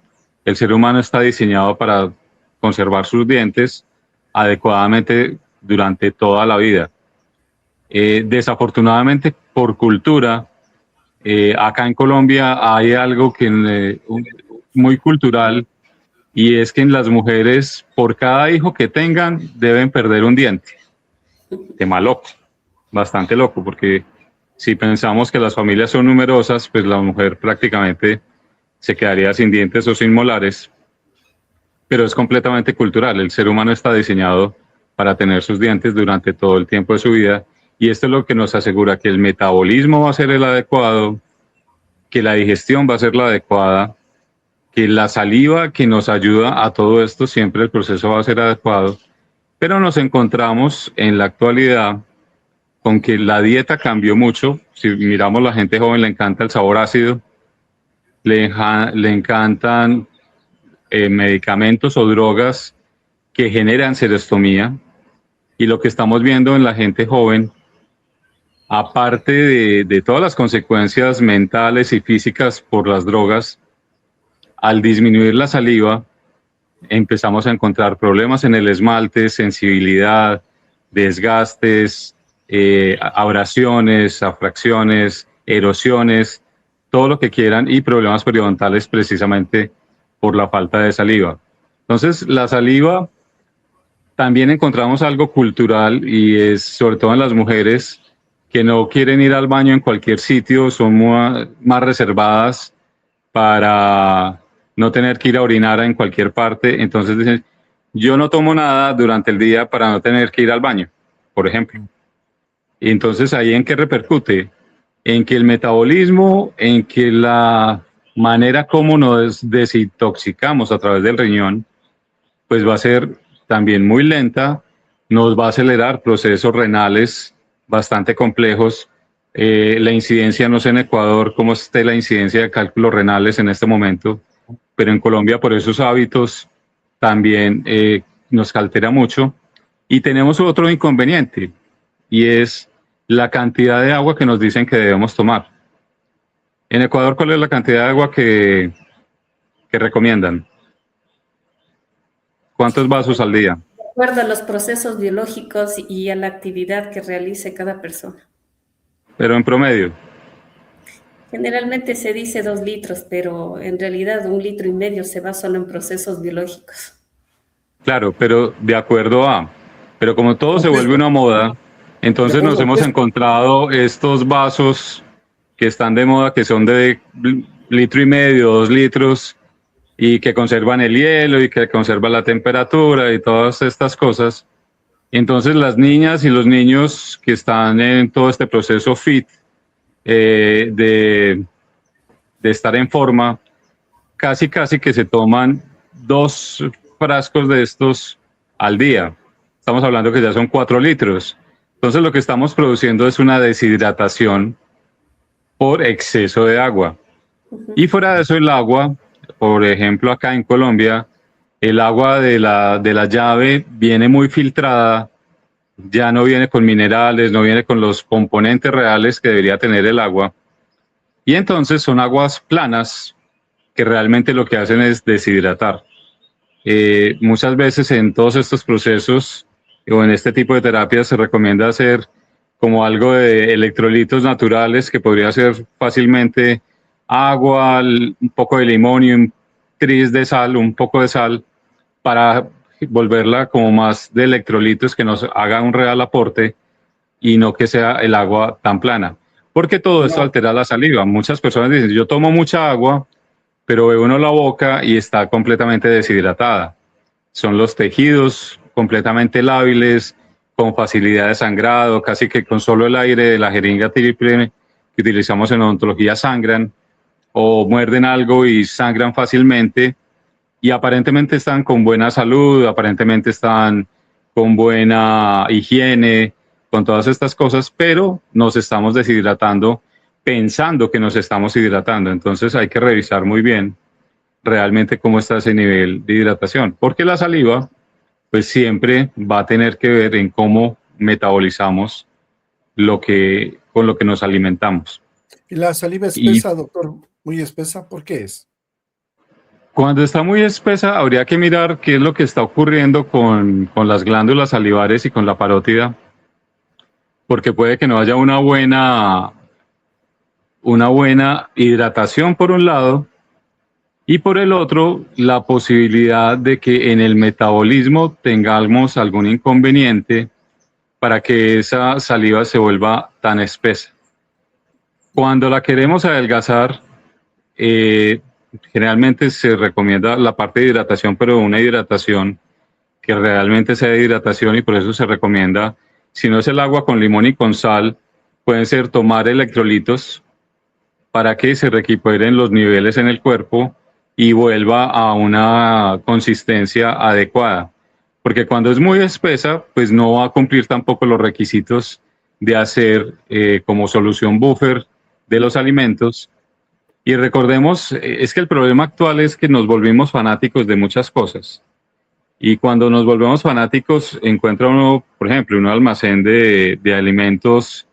El ser humano está diseñado para conservar sus dientes adecuadamente durante toda la vida. Desafortunadamente, por cultura, acá en Colombia hay algo que muy cultural, y es que en las mujeres, por cada hijo que tengan, deben perder un diente. Tema loco, bastante loco, porque si pensamos que las familias son numerosas, pues la mujer prácticamente se quedaría sin dientes o sin molares, pero es completamente cultural. El ser humano está diseñado para tener sus dientes durante todo el tiempo de su vida, y esto es lo que nos asegura que el metabolismo va a ser el adecuado, que la digestión va a ser la adecuada, que la saliva que nos ayuda a todo esto, siempre el proceso va a ser adecuado, pero nos encontramos en la actualidad con que la dieta cambió mucho. Si miramos, la gente joven le encanta el sabor ácido, le encantan medicamentos o drogas que generan serostomía, y lo que estamos viendo en la gente joven, aparte de todas las consecuencias mentales y físicas por las drogas, al disminuir la saliva, empezamos a encontrar problemas en el esmalte, sensibilidad, desgastes, abrasiones, afracciones, erosiones, todo lo que quieran, y problemas periodontales precisamente por la falta de saliva. Entonces, la saliva, también encontramos algo cultural, y es sobre todo en las mujeres que no quieren ir al baño en cualquier sitio, son más reservadas para no tener que ir a orinar en cualquier parte. Entonces dicen, yo no tomo nada durante el día para no tener que ir al baño, por ejemplo. Y entonces, ¿ahí en qué repercute? En que el metabolismo, en que la manera como nos desintoxicamos a través del riñón, pues va a ser también muy lenta, nos va a acelerar procesos renales bastante complejos. La incidencia, no sé en Ecuador cómo esté la incidencia de cálculos renales en este momento, pero en Colombia, por esos hábitos, también nos altera mucho. Y tenemos otro inconveniente, y es la cantidad de agua que nos dicen que debemos tomar. En Ecuador, ¿cuál es la cantidad de agua que recomiendan? ¿Cuántos vasos al día? De acuerdo a los procesos biológicos y a la actividad que realice cada persona. Pero en promedio. Generalmente se dice 2 litros, pero en realidad 1,5 litros se va solo en procesos biológicos. Claro, pero de acuerdo a... Pero como todo se vuelve una moda, entonces nos hemos encontrado estos vasos que están de moda, que son de 1,5 litros, 2 litros, y que conservan el hielo y que conservan la temperatura y todas estas cosas. Entonces las niñas y los niños que están en todo este proceso fit, de estar en forma, casi que se toman 2 frascos de estos al día. Estamos hablando que ya son 4 litros. Entonces lo que estamos produciendo es una deshidratación por exceso de agua. Y fuera de eso, el agua, por ejemplo, acá en Colombia, el agua de la llave viene muy filtrada, ya no viene con minerales, no viene con los componentes reales que debería tener el agua. Y entonces son aguas planas que realmente lo que hacen es deshidratar. Muchas veces en todos estos procesos o en este tipo de terapias se recomienda hacer como algo de electrolitos naturales, que podría ser fácilmente agua, un poco de limón y un tris de sal, un poco de sal, para volverla como más de electrolitos, que nos haga un real aporte y no que sea el agua tan plana. Porque todo esto altera la saliva. Muchas personas dicen, yo tomo mucha agua, pero ve uno la boca y está completamente deshidratada. Son los tejidos completamente lábiles, con facilidad de sangrado, casi que con solo el aire de la jeringa triple que utilizamos en odontología sangran, o muerden algo y sangran fácilmente, y aparentemente están con buena salud, aparentemente están con buena higiene, con todas estas cosas, pero nos estamos deshidratando pensando que nos estamos hidratando. Entonces hay que revisar muy bien realmente cómo está ese nivel de hidratación, porque la saliva pues siempre va a tener que ver en cómo metabolizamos con lo que nos alimentamos. ¿Y la saliva espesa, doctor? Muy espesa, ¿por qué es? Cuando está muy espesa, habría que mirar qué es lo que está ocurriendo con las glándulas salivares y con la parótida, porque puede que no haya una buena hidratación por un lado, y por el otro, la posibilidad de que en el metabolismo tengamos algún inconveniente para que esa saliva se vuelva tan espesa. Cuando la queremos adelgazar, generalmente se recomienda la parte de hidratación, pero una hidratación que realmente sea de hidratación, y por eso se recomienda Si no es el agua con limón y con sal, pueden ser tomar electrolitos para que se recuperen los niveles en el cuerpo y vuelva a una consistencia adecuada. Porque cuando es muy espesa, pues no va a cumplir tampoco los requisitos de hacer como solución buffer de los alimentos. Y recordemos, es que el problema actual es que nos volvimos fanáticos de muchas cosas. Y cuando nos volvemos fanáticos, encuentra uno, por ejemplo, un almacén de alimentos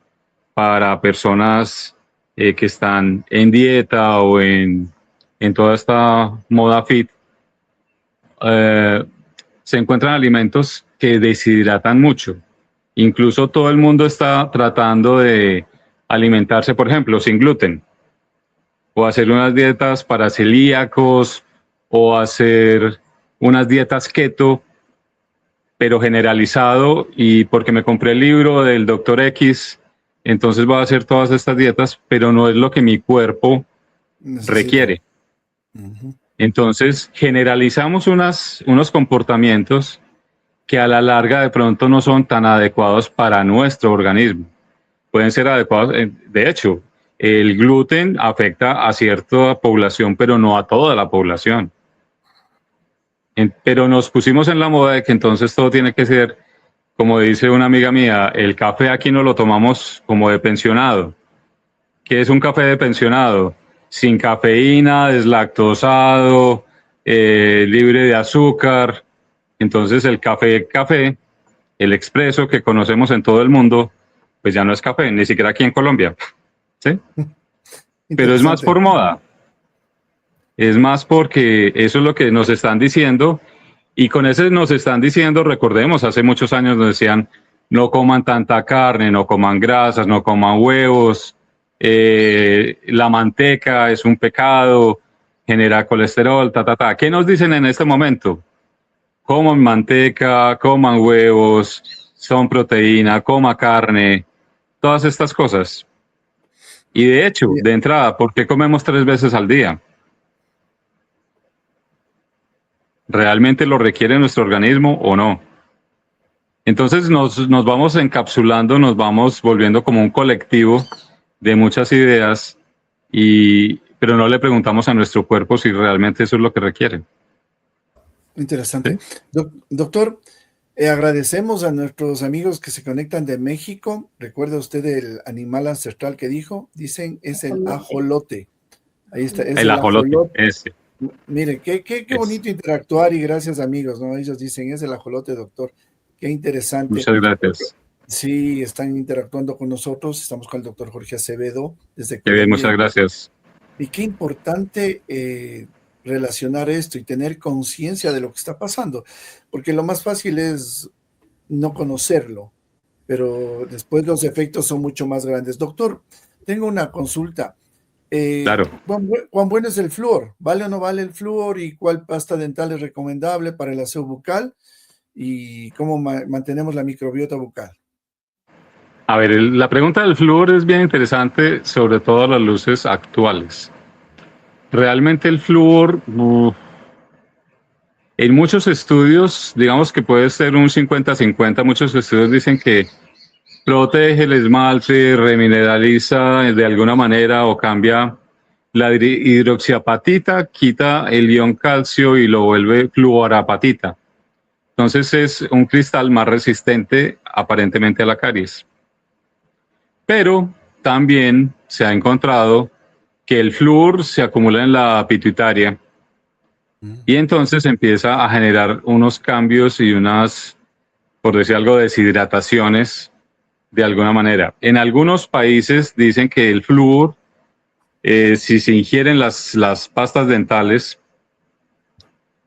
para personas que están en dieta o en toda esta moda fit. Se encuentran alimentos que deshidratan mucho. Incluso todo el mundo está tratando de alimentarse, por ejemplo, sin gluten, o hacer unas dietas para celíacos, o hacer unas dietas keto, pero generalizado, y porque me compré el libro del Dr. X, entonces voy a hacer todas estas dietas, pero no es lo que mi cuerpo requiere. Entonces generalizamos unos comportamientos que a la larga de pronto no son tan adecuados para nuestro organismo. Pueden ser adecuados, de hecho, el gluten afecta a cierta población, pero no a toda la población. Pero nos pusimos en la moda de que entonces todo tiene que ser, como dice una amiga mía, el café aquí no lo tomamos como de pensionado. ¿Qué es un café de pensionado? Sin cafeína, deslactosado, libre de azúcar. Entonces el café, el expreso que conocemos en todo el mundo, pues ya no es café, ni siquiera aquí en Colombia. ¿Sí? Pero es más por moda. Es más porque eso es lo que nos están diciendo, y con ese nos están diciendo, recordemos, hace muchos años nos decían, no coman tanta carne, no coman grasas, no coman huevos, la manteca es un pecado, genera colesterol, ¿Qué nos dicen en este momento? Coman manteca, coman huevos, son proteína, coma carne, todas estas cosas. Y de hecho, de entrada, ¿por qué comemos 3 veces al día? ¿Realmente lo requiere nuestro organismo o no? Entonces nos vamos encapsulando, nos vamos volviendo como un colectivo de muchas ideas, pero no le preguntamos a nuestro cuerpo si realmente eso es lo que requiere. Interesante. ¿Sí? Doctor, agradecemos a nuestros amigos que se conectan de México. ¿Recuerda usted el animal ancestral que dijo? Dicen, es el ajolote. Ahí está. Es el ajolote. Ese. Mire, qué bonito interactuar, y gracias, amigos, ¿no? Ellos dicen, es el ajolote, doctor. Qué interesante. Muchas gracias. Sí, están interactuando con nosotros. Estamos con el doctor Jorge Acevedo. Desde Qué bien, muchas gracias. Y qué importante relacionar esto y tener conciencia de lo que está pasando, porque lo más fácil es no conocerlo, pero después los efectos son mucho más grandes. Doctor, tengo una consulta. Claro. ¿Cuán bueno es el flúor? ¿Vale o no vale el flúor? ¿Y cuál pasta dental es recomendable para el aseo bucal? ¿Y cómo mantenemos la microbiota bucal? A ver, la pregunta del flúor es bien interesante, sobre todo a las luces actuales. Realmente el flúor, en muchos estudios, digamos que puede ser un 50-50, muchos estudios dicen que protege el esmalte, remineraliza de alguna manera o cambia la hidroxiapatita, quita el ion calcio y lo vuelve fluorapatita. Entonces es un cristal más resistente aparentemente a la caries. Pero también se ha encontrado que el flúor se acumula en la pituitaria y entonces empieza a generar unos cambios y unas, por decir algo, deshidrataciones de alguna manera. En algunos países dicen que el flúor, si se ingieren las pastas dentales,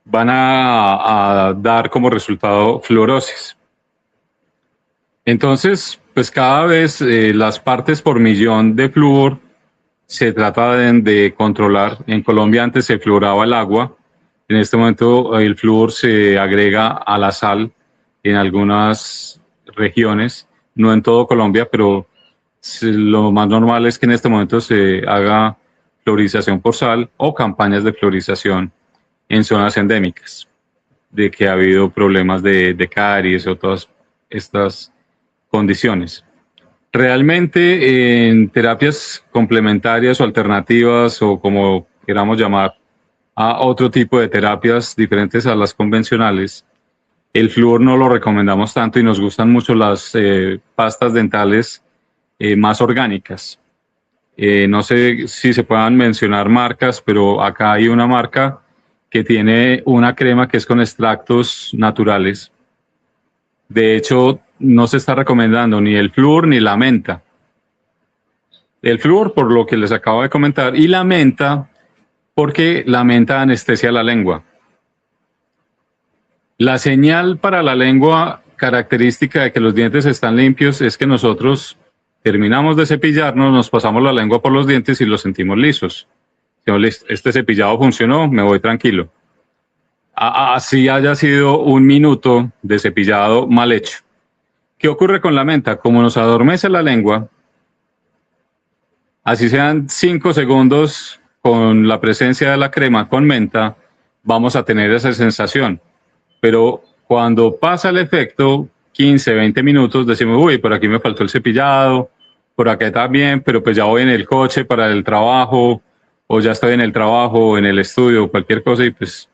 van a dar como resultado fluorosis. Entonces, pues cada vez las partes por millón de flúor se trata de controlar. En Colombia antes se fluoraba el agua. En este momento el flúor se agrega a la sal en algunas regiones, no en todo Colombia, pero lo más normal es que en este momento se haga fluorización por sal o campañas de fluorización en zonas endémicas, de que ha habido problemas de caries o todas estas condiciones. Realmente en terapias complementarias o alternativas, o como queramos llamar, a otro tipo de terapias diferentes a las convencionales, el flúor no lo recomendamos tanto y nos gustan mucho las pastas dentales más orgánicas. No sé si se puedan mencionar marcas, pero acá hay una marca que tiene una crema que es con extractos naturales. De hecho, no se está recomendando ni el flúor ni la menta. El flúor, por lo que les acabo de comentar, y la menta, porque la menta anestesia la lengua. La señal para la lengua característica de que los dientes están limpios es que nosotros terminamos de cepillarnos, nos pasamos la lengua por los dientes y los sentimos lisos. Este cepillado funcionó, me voy tranquilo. Así haya sido un minuto de cepillado mal hecho. ¿Qué ocurre con la menta? Como nos adormece la lengua, así sean 5 segundos con la presencia de la crema con menta, vamos a tener esa sensación. Pero cuando pasa el efecto, 15, 20 minutos, decimos, uy, por aquí me faltó el cepillado, por acá también, pero pues ya voy en el coche para el trabajo, o ya estoy en el trabajo, o en el estudio, cualquier cosa, y pues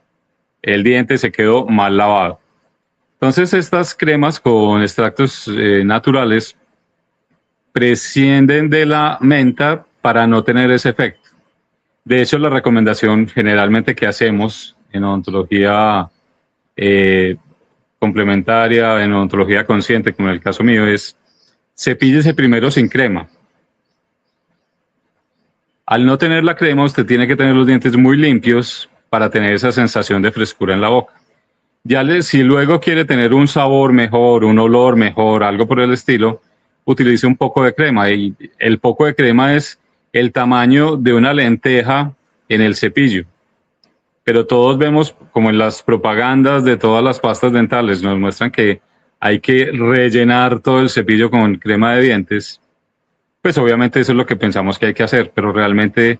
el diente se quedó mal lavado. Entonces estas cremas con extractos naturales prescinden de la menta para no tener ese efecto. De hecho, la recomendación generalmente que hacemos en odontología complementaria, en odontología consciente, como en el caso mío, es cepíllese primero sin crema. Al no tener la crema, usted tiene que tener los dientes muy limpios para tener esa sensación de frescura en la boca. Si luego quiere tener un sabor mejor, un olor mejor, algo por el estilo, utilice un poco de crema. Y el poco de crema es el tamaño de una lenteja en el cepillo. Pero todos vemos, como en las propagandas de todas las pastas dentales, nos muestran que hay que rellenar todo el cepillo con crema de dientes. Pues obviamente eso es lo que pensamos que hay que hacer, pero realmente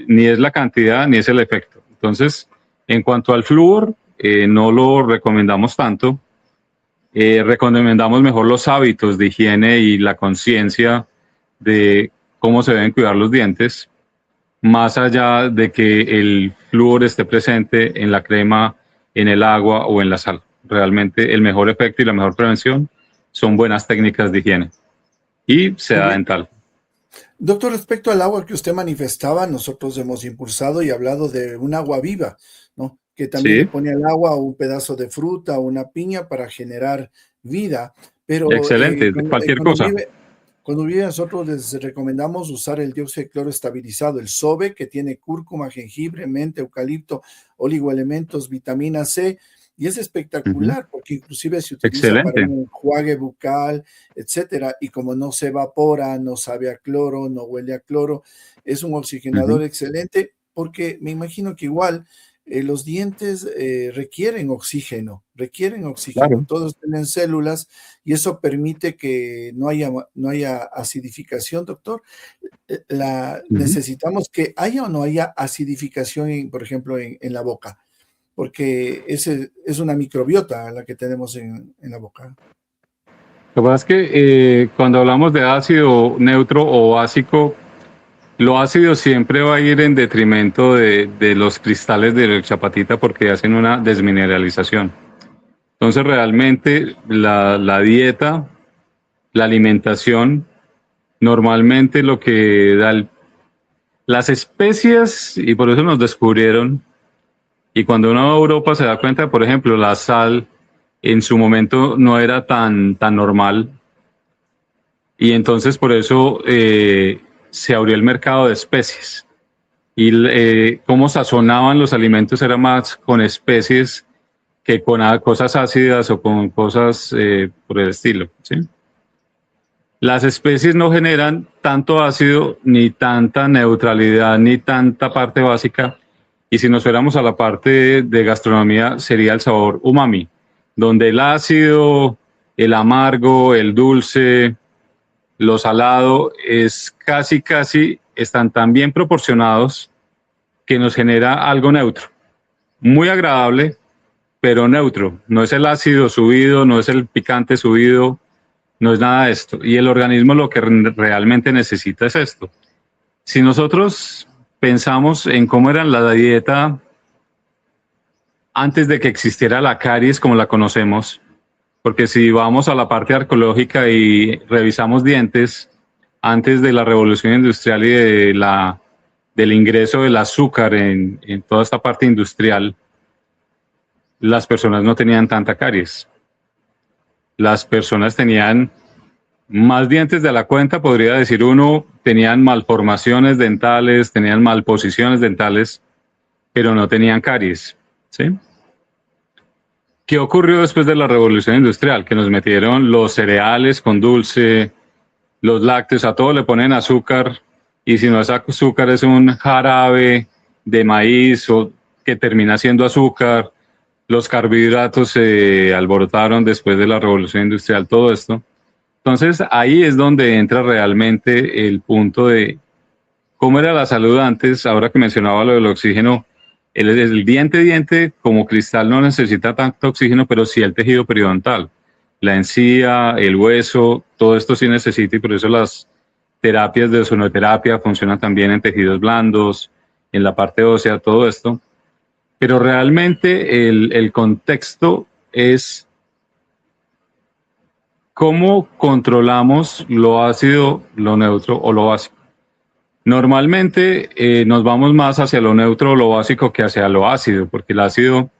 ni es la cantidad ni es el efecto. Entonces, en cuanto al flúor, no lo recomendamos tanto. Recomendamos mejor los hábitos de higiene y la conciencia de cómo se deben cuidar los dientes, más allá de que el flúor esté presente en la crema, en el agua o en la sal. Realmente el mejor efecto y la mejor prevención son buenas técnicas de higiene y seda dental. Doctor, respecto al agua que usted manifestaba, nosotros hemos impulsado y hablado de un agua viva, ¿no? Que también le pone al agua un pedazo de fruta o una piña para generar vida. Pero excelente, cualquier cosa. Cuando vive, nosotros les recomendamos usar el dióxido de cloro estabilizado, el SOBE, que tiene cúrcuma, jengibre, menta, eucalipto, oligoelementos, vitamina C, y es espectacular porque inclusive se utiliza para un enjuague bucal, etcétera, y como no se evapora, no sabe a cloro, no huele a cloro, es un oxigenador excelente, porque me imagino que igual los dientes requieren oxígeno, claro. Todos tienen células y eso permite que no haya acidificación, doctor. Necesitamos que haya o no haya acidificación, por ejemplo, en la boca, porque es una microbiota la que tenemos en la boca. Lo que pasa es que cuando hablamos de ácido neutro o básico, lo ácido siempre va a ir en detrimento de los cristales de la chapatita porque hacen una desmineralización. Entonces realmente la dieta, la alimentación, normalmente lo que da las especias, y por eso nos descubrieron, y cuando uno va a Europa se da cuenta, por ejemplo, la sal en su momento no era tan normal, y entonces por eso se abrió el mercado de especies y cómo sazonaban los alimentos era más con especies que con cosas ácidas o con cosas por el estilo, ¿sí? Las especies no generan tanto ácido, ni tanta neutralidad, ni tanta parte básica, y si nos fuéramos a la parte de gastronomía sería el sabor umami, donde el ácido, el amargo, el dulce, lo salado es casi están tan bien proporcionados que nos genera algo neutro, muy agradable, pero neutro. No es el ácido subido, no es el picante subido, no es nada de esto. Y el organismo lo que realmente necesita es esto. Si nosotros pensamos en cómo era la dieta antes de que existiera la caries como la conocemos, porque si vamos a la parte arqueológica y revisamos dientes antes de la revolución industrial y del ingreso del azúcar en toda esta parte industrial, las personas no tenían tanta caries. Las personas tenían más dientes de la cuenta, podría decir uno, tenían malformaciones dentales, tenían malposiciones dentales, pero no tenían caries, ¿sí? ¿Qué ocurrió después de la revolución industrial? Que nos metieron los cereales con dulce, los lácteos, a todo le ponen azúcar, y si no es azúcar es un jarabe de maíz o que termina siendo azúcar. Los carbohidratos se alborotaron después de la revolución industrial, todo esto. Entonces ahí es donde entra realmente el punto de cómo era la salud antes. Ahora que mencionaba lo del oxígeno, el diente como cristal no necesita tanto oxígeno, pero sí el tejido periodontal. La encía, el hueso, todo esto sí necesita, y por eso las terapias de ozonoterapia funcionan también en tejidos blandos, en la parte ósea, todo esto. Pero realmente el contexto es cómo controlamos lo ácido, lo neutro o lo básico. Normalmente nos vamos más hacia lo neutro o lo básico que hacia lo ácido, porque el ácido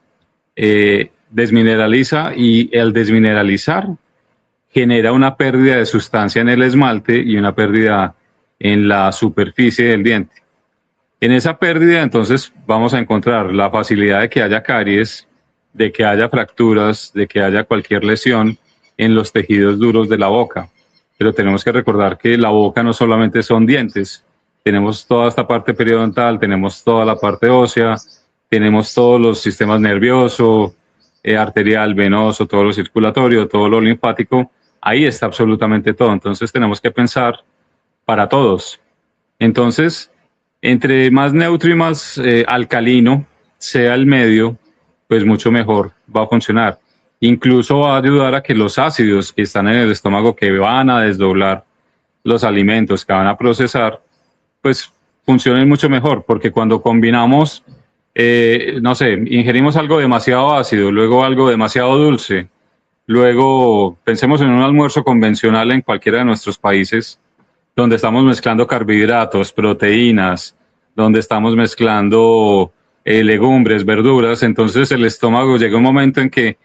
desmineraliza, y el desmineralizar genera una pérdida de sustancia en el esmalte y una pérdida en la superficie del diente. En esa pérdida, entonces, vamos a encontrar la facilidad de que haya caries, de que haya fracturas, de que haya cualquier lesión en los tejidos duros de la boca. Pero tenemos que recordar que la boca no solamente son dientes, tenemos toda esta parte periodontal, tenemos toda la parte ósea, tenemos todos los sistemas nervioso, arterial, venoso, todo lo circulatorio, todo lo linfático. Ahí está absolutamente todo. Entonces tenemos que pensar para todos. Entonces, entre más neutro y más alcalino sea el medio, pues mucho mejor va a funcionar. Incluso va a ayudar a que los ácidos que están en el estómago, que van a desdoblar los alimentos, que van a procesar, pues funcionen mucho mejor, porque cuando combinamos, no sé, ingerimos algo demasiado ácido, luego algo demasiado dulce, luego pensemos en un almuerzo convencional en cualquiera de nuestros países, donde estamos mezclando carbohidratos, proteínas, donde estamos mezclando legumbres, verduras. Entonces el estómago llega un momento en que,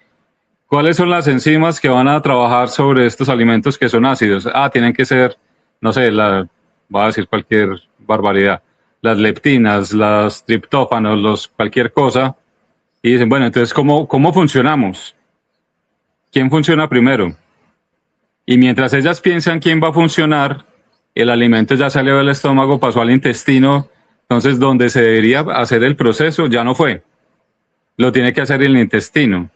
¿cuáles son las enzimas que van a trabajar sobre estos alimentos que son ácidos? Tienen que ser, no sé, voy a decir cualquier barbaridad, las leptinas, los triptófanos, cualquier cosa. Y dicen, bueno, entonces, ¿cómo funcionamos? ¿Quién funciona primero? Y mientras ellas piensan quién va a funcionar, el alimento ya salió del estómago, pasó al intestino. Entonces, donde se debería hacer el proceso ya no fue. Lo tiene que hacer el intestino.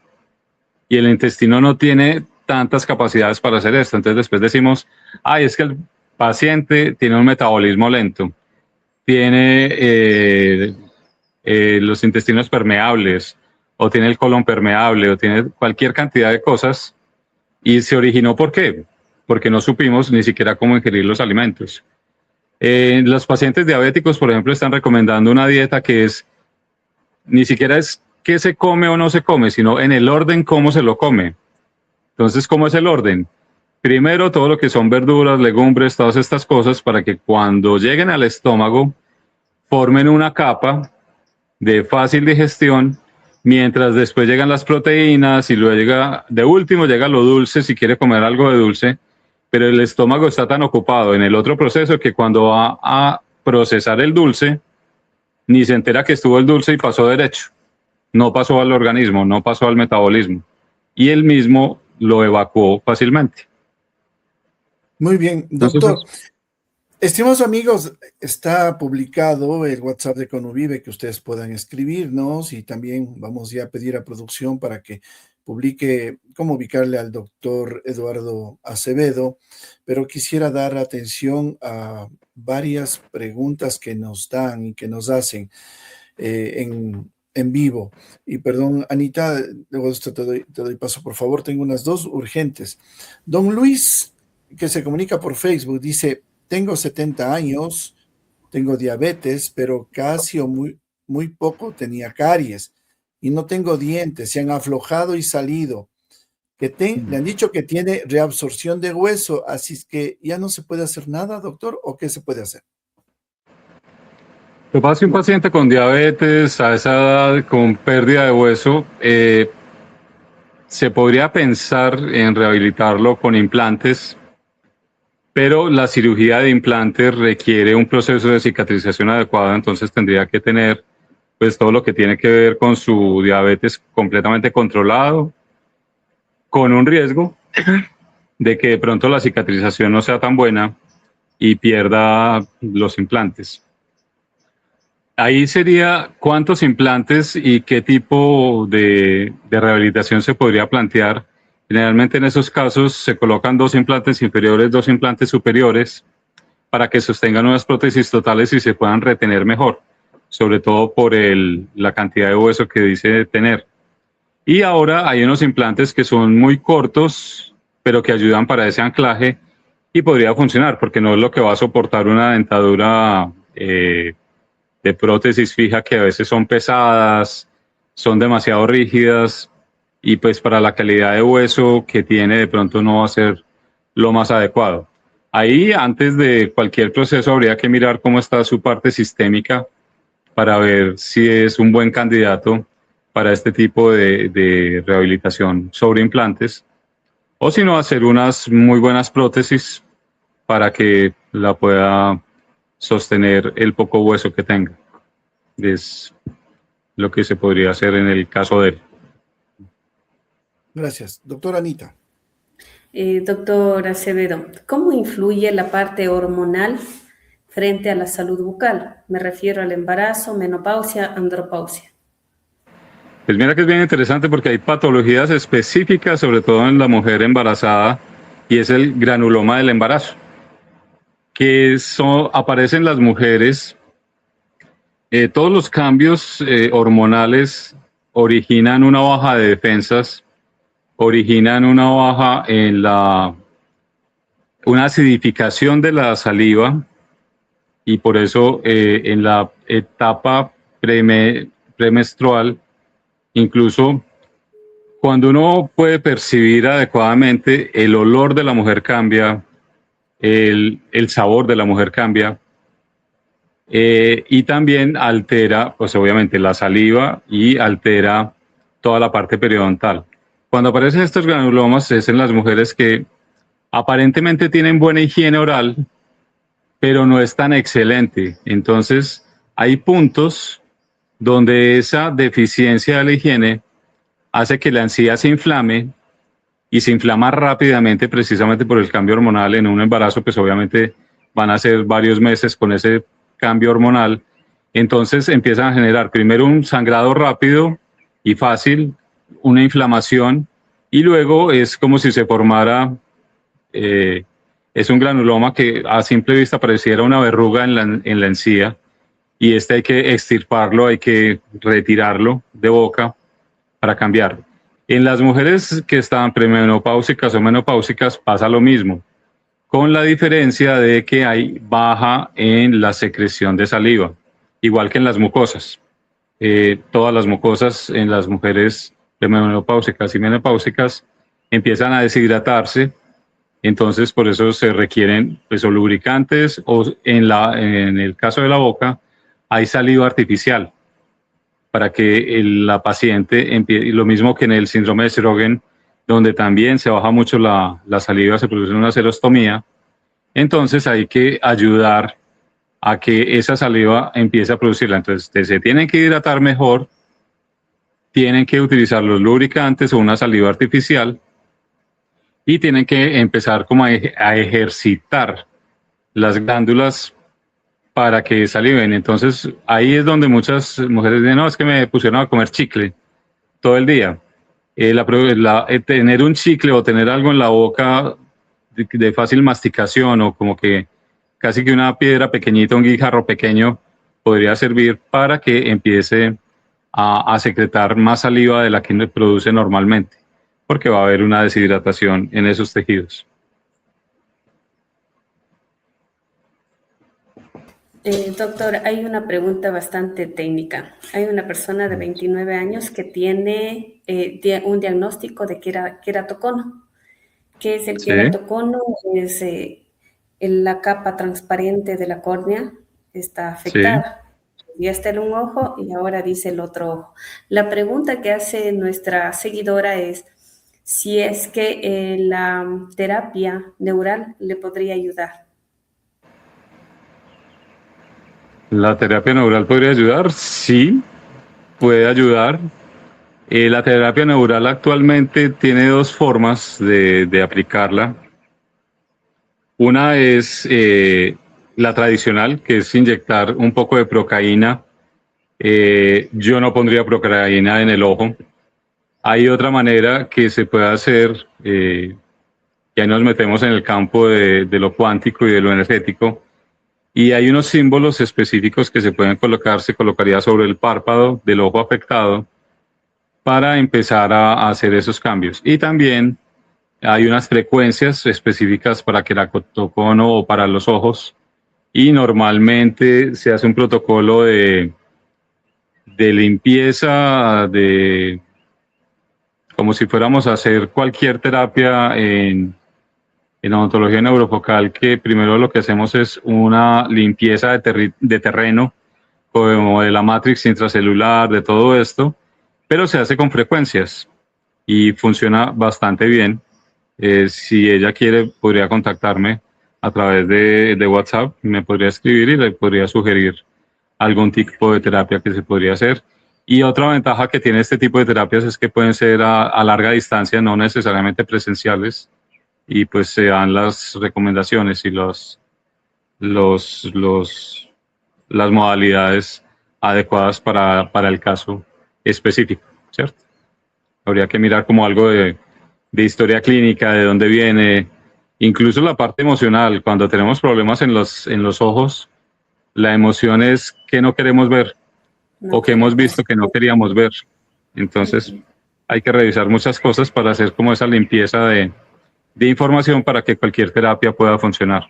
Y el intestino no tiene tantas capacidades para hacer esto. Entonces, después decimos, es que el paciente tiene un metabolismo lento, tiene los intestinos permeables, o tiene el colon permeable, o tiene cualquier cantidad de cosas. ¿Y se originó por qué? Porque no supimos ni siquiera cómo ingerir los alimentos. Los pacientes diabéticos, por ejemplo, están recomendando una dieta que ni siquiera es qué se come o no se come, sino en el orden cómo se lo come. Entonces, ¿cómo es el orden? Primero, todo lo que son verduras, legumbres, todas estas cosas, para que cuando lleguen al estómago formen una capa de fácil digestión, mientras después llegan las proteínas y luego de último llega lo dulce, si quiere comer algo de dulce, pero el estómago está tan ocupado en el otro proceso que cuando va a procesar el dulce, ni se entera que estuvo el dulce y pasó derecho. No pasó al organismo, no pasó al metabolismo. Y él mismo lo evacuó fácilmente. Muy bien, doctor. Estimados amigos, está publicado el WhatsApp de Conuvive que ustedes puedan escribirnos, y también vamos ya a pedir a producción para que publique cómo ubicarle al doctor Eduardo Acevedo, pero quisiera dar atención a varias preguntas que nos dan y que nos hacen en en vivo. Y perdón, Anita, luego de esto te doy paso, por favor. Tengo unas dos urgentes. Don Luis, que se comunica por Facebook, dice: tengo 70 años, tengo diabetes, pero casi o muy poco tenía caries y no tengo dientes, se han aflojado y salido. Le han dicho que tiene reabsorción de hueso, así es que ya no se puede hacer nada, doctor, ¿o qué se puede hacer? Lo que pasa es que un paciente con diabetes a esa edad, con pérdida de hueso, se podría pensar en rehabilitarlo con implantes, pero la cirugía de implantes requiere un proceso de cicatrización adecuado, entonces tendría que tener pues todo lo que tiene que ver con su diabetes completamente controlado, con un riesgo de que de pronto la cicatrización no sea tan buena y pierda los implantes. Ahí sería cuántos implantes y qué tipo de rehabilitación se podría plantear. Generalmente en esos casos se colocan 2 implantes inferiores, 2 implantes superiores para que sostengan unas prótesis totales y se puedan retener mejor, sobre todo por la cantidad de hueso que dice tener. Y ahora hay unos implantes que son muy cortos, pero que ayudan para ese anclaje y podría funcionar, porque no es lo que va a soportar una dentadura de prótesis fija, que a veces son pesadas, son demasiado rígidas y pues para la calidad de hueso que tiene de pronto no va a ser lo más adecuado. Ahí, antes de cualquier proceso, habría que mirar cómo está su parte sistémica para ver si es un buen candidato para este tipo de rehabilitación sobre implantes, o si no, hacer unas muy buenas prótesis para que la pueda sostener el poco hueso que tenga. Es lo que se podría hacer en el caso de él. Gracias. Doctora Anita. Doctor Acevedo, ¿cómo influye la parte hormonal frente a la salud bucal? Me refiero al embarazo, menopausia, andropausia. Pues mira que es bien interesante porque hay patologías específicas, sobre todo en la mujer embarazada, y es el granuloma del embarazo, que aparece en las mujeres. Todos los cambios hormonales originan una baja de defensas, originan una baja en una acidificación de la saliva, y por eso en la etapa premenstrual, incluso cuando uno puede percibir adecuadamente, el olor de la mujer cambia, el sabor de la mujer cambia, y también altera, pues obviamente, la saliva y altera toda la parte periodontal. Cuando aparecen estos granulomas es en las mujeres que aparentemente tienen buena higiene oral, pero no es tan excelente. Entonces, hay puntos donde esa deficiencia de la higiene hace que la encía se inflame, y se inflama rápidamente precisamente por el cambio hormonal. En un embarazo, pues obviamente van a ser varios meses con ese cambio hormonal. Entonces empiezan a generar primero un sangrado rápido y fácil, una inflamación, y luego es como si se formara, es un granuloma que a simple vista pareciera una verruga en la encía, y hay que extirparlo, hay que retirarlo de boca para cambiarlo. En las mujeres que están premenopáusicas o menopáusicas pasa lo mismo, con la diferencia de que hay baja en la secreción de saliva, igual que en las mucosas. Todas las mucosas en las mujeres premenopáusicas y menopáusicas empiezan a deshidratarse, entonces por eso se requieren pues, o lubricantes, o en el caso de la boca hay saliva artificial para que la paciente empiece, y lo mismo que en el síndrome de Sjögren, donde también se baja mucho la saliva, se produce una serostomía. Entonces hay que ayudar a que esa saliva empiece a producirla. Entonces se tienen que hidratar mejor, tienen que utilizar los lubricantes o una saliva artificial, y tienen que empezar como a ejercitar las glándulas para que saliven. Entonces ahí es donde muchas mujeres dicen: no, es que me pusieron a comer chicle todo el día. Tener un chicle o tener algo en la boca de fácil masticación, o como que casi que una piedra pequeñita, un guijarro pequeño, podría servir para que empiece a secretar más saliva de la que produce normalmente, porque va a haber una deshidratación en esos tejidos. Doctor, hay una pregunta bastante técnica. Hay una persona de 29 años que tiene un diagnóstico de queratocono. ¿Qué es el Sí, queratocono? Es la capa transparente de la córnea está sí. afectada. Ya está en un ojo y ahora dice el otro ojo. La pregunta que hace nuestra seguidora es si es que la terapia neural le podría ayudar. ¿La terapia neural podría ayudar? Sí, puede ayudar. La terapia neural actualmente tiene dos formas de aplicarla. Una es la tradicional, que es inyectar un poco de procaína. Yo no pondría procaína en el ojo. Hay otra manera que se puede hacer, y ahí nos metemos en el campo de lo cuántico y de lo energético, y hay unos símbolos específicos que se pueden colocar, se colocaría sobre el párpado del ojo afectado para empezar a hacer esos cambios. Y también hay unas frecuencias específicas para queratocono o para los ojos, y normalmente se hace un protocolo de limpieza, como si fuéramos a hacer cualquier terapia en odontología neurofocal, que primero lo que hacemos es una limpieza de terreno, como de la matrix intracelular, de todo esto, pero se hace con frecuencias y funciona bastante bien. Si ella quiere, podría contactarme a través de WhatsApp, me podría escribir y le podría sugerir algún tipo de terapia que se podría hacer. Y otra ventaja que tiene este tipo de terapias es que pueden ser a larga distancia, no necesariamente presenciales, y pues se dan las recomendaciones y las modalidades adecuadas para el caso específico, ¿cierto? Habría que mirar como algo de historia clínica, de dónde viene, incluso la parte emocional. Cuando tenemos problemas en los ojos, la emoción es que no queremos ver No o que hemos queremos. visto que no queríamos ver. Entonces, hay que revisar muchas cosas para hacer como esa limpieza de información para que cualquier terapia pueda funcionar.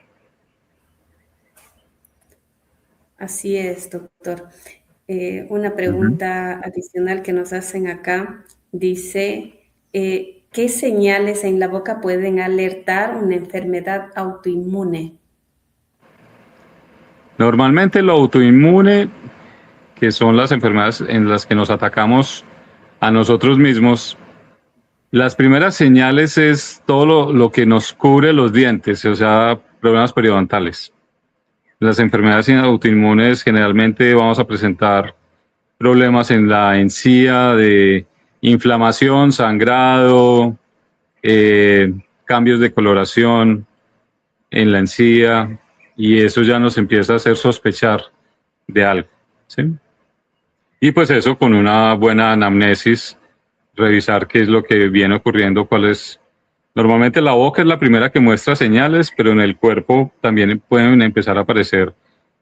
Así es, doctor. Una pregunta adicional que nos hacen acá dice, ¿qué señales en la boca pueden alertar una enfermedad autoinmune? Normalmente lo autoinmune, que son las enfermedades en las que nos atacamos a nosotros mismos, las primeras señales es todo lo que nos cubre los dientes, o sea, problemas periodontales. Las enfermedades autoinmunes generalmente vamos a presentar problemas en la encía de inflamación, sangrado, cambios de coloración en la encía, y eso ya nos empieza a hacer sospechar de algo, ¿sí? Y pues eso, con una buena anamnesis, revisar qué es lo que viene ocurriendo, cuál es. Normalmente la boca es la primera que muestra señales, pero en el cuerpo también pueden empezar a aparecer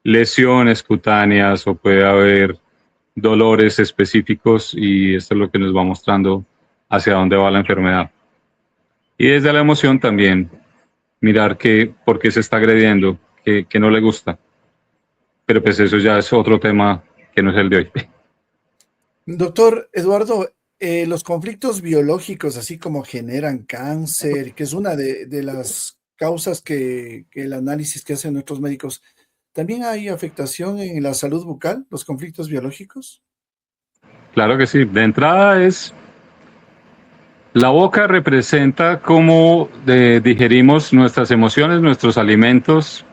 lesiones cutáneas o puede haber dolores específicos, y esto es lo que nos va mostrando hacia dónde va la enfermedad. Y desde la emoción también mirar por qué se está agrediendo, que no le gusta. Pero pues eso ya es otro tema que no es el de hoy. Doctor Eduardo, los conflictos biológicos, así como generan cáncer, que es una de las causas que el análisis que hacen nuestros médicos, ¿también hay afectación en la salud bucal, los conflictos biológicos? Claro que sí. De entrada la boca representa cómo digerimos nuestras emociones, nuestros alimentos,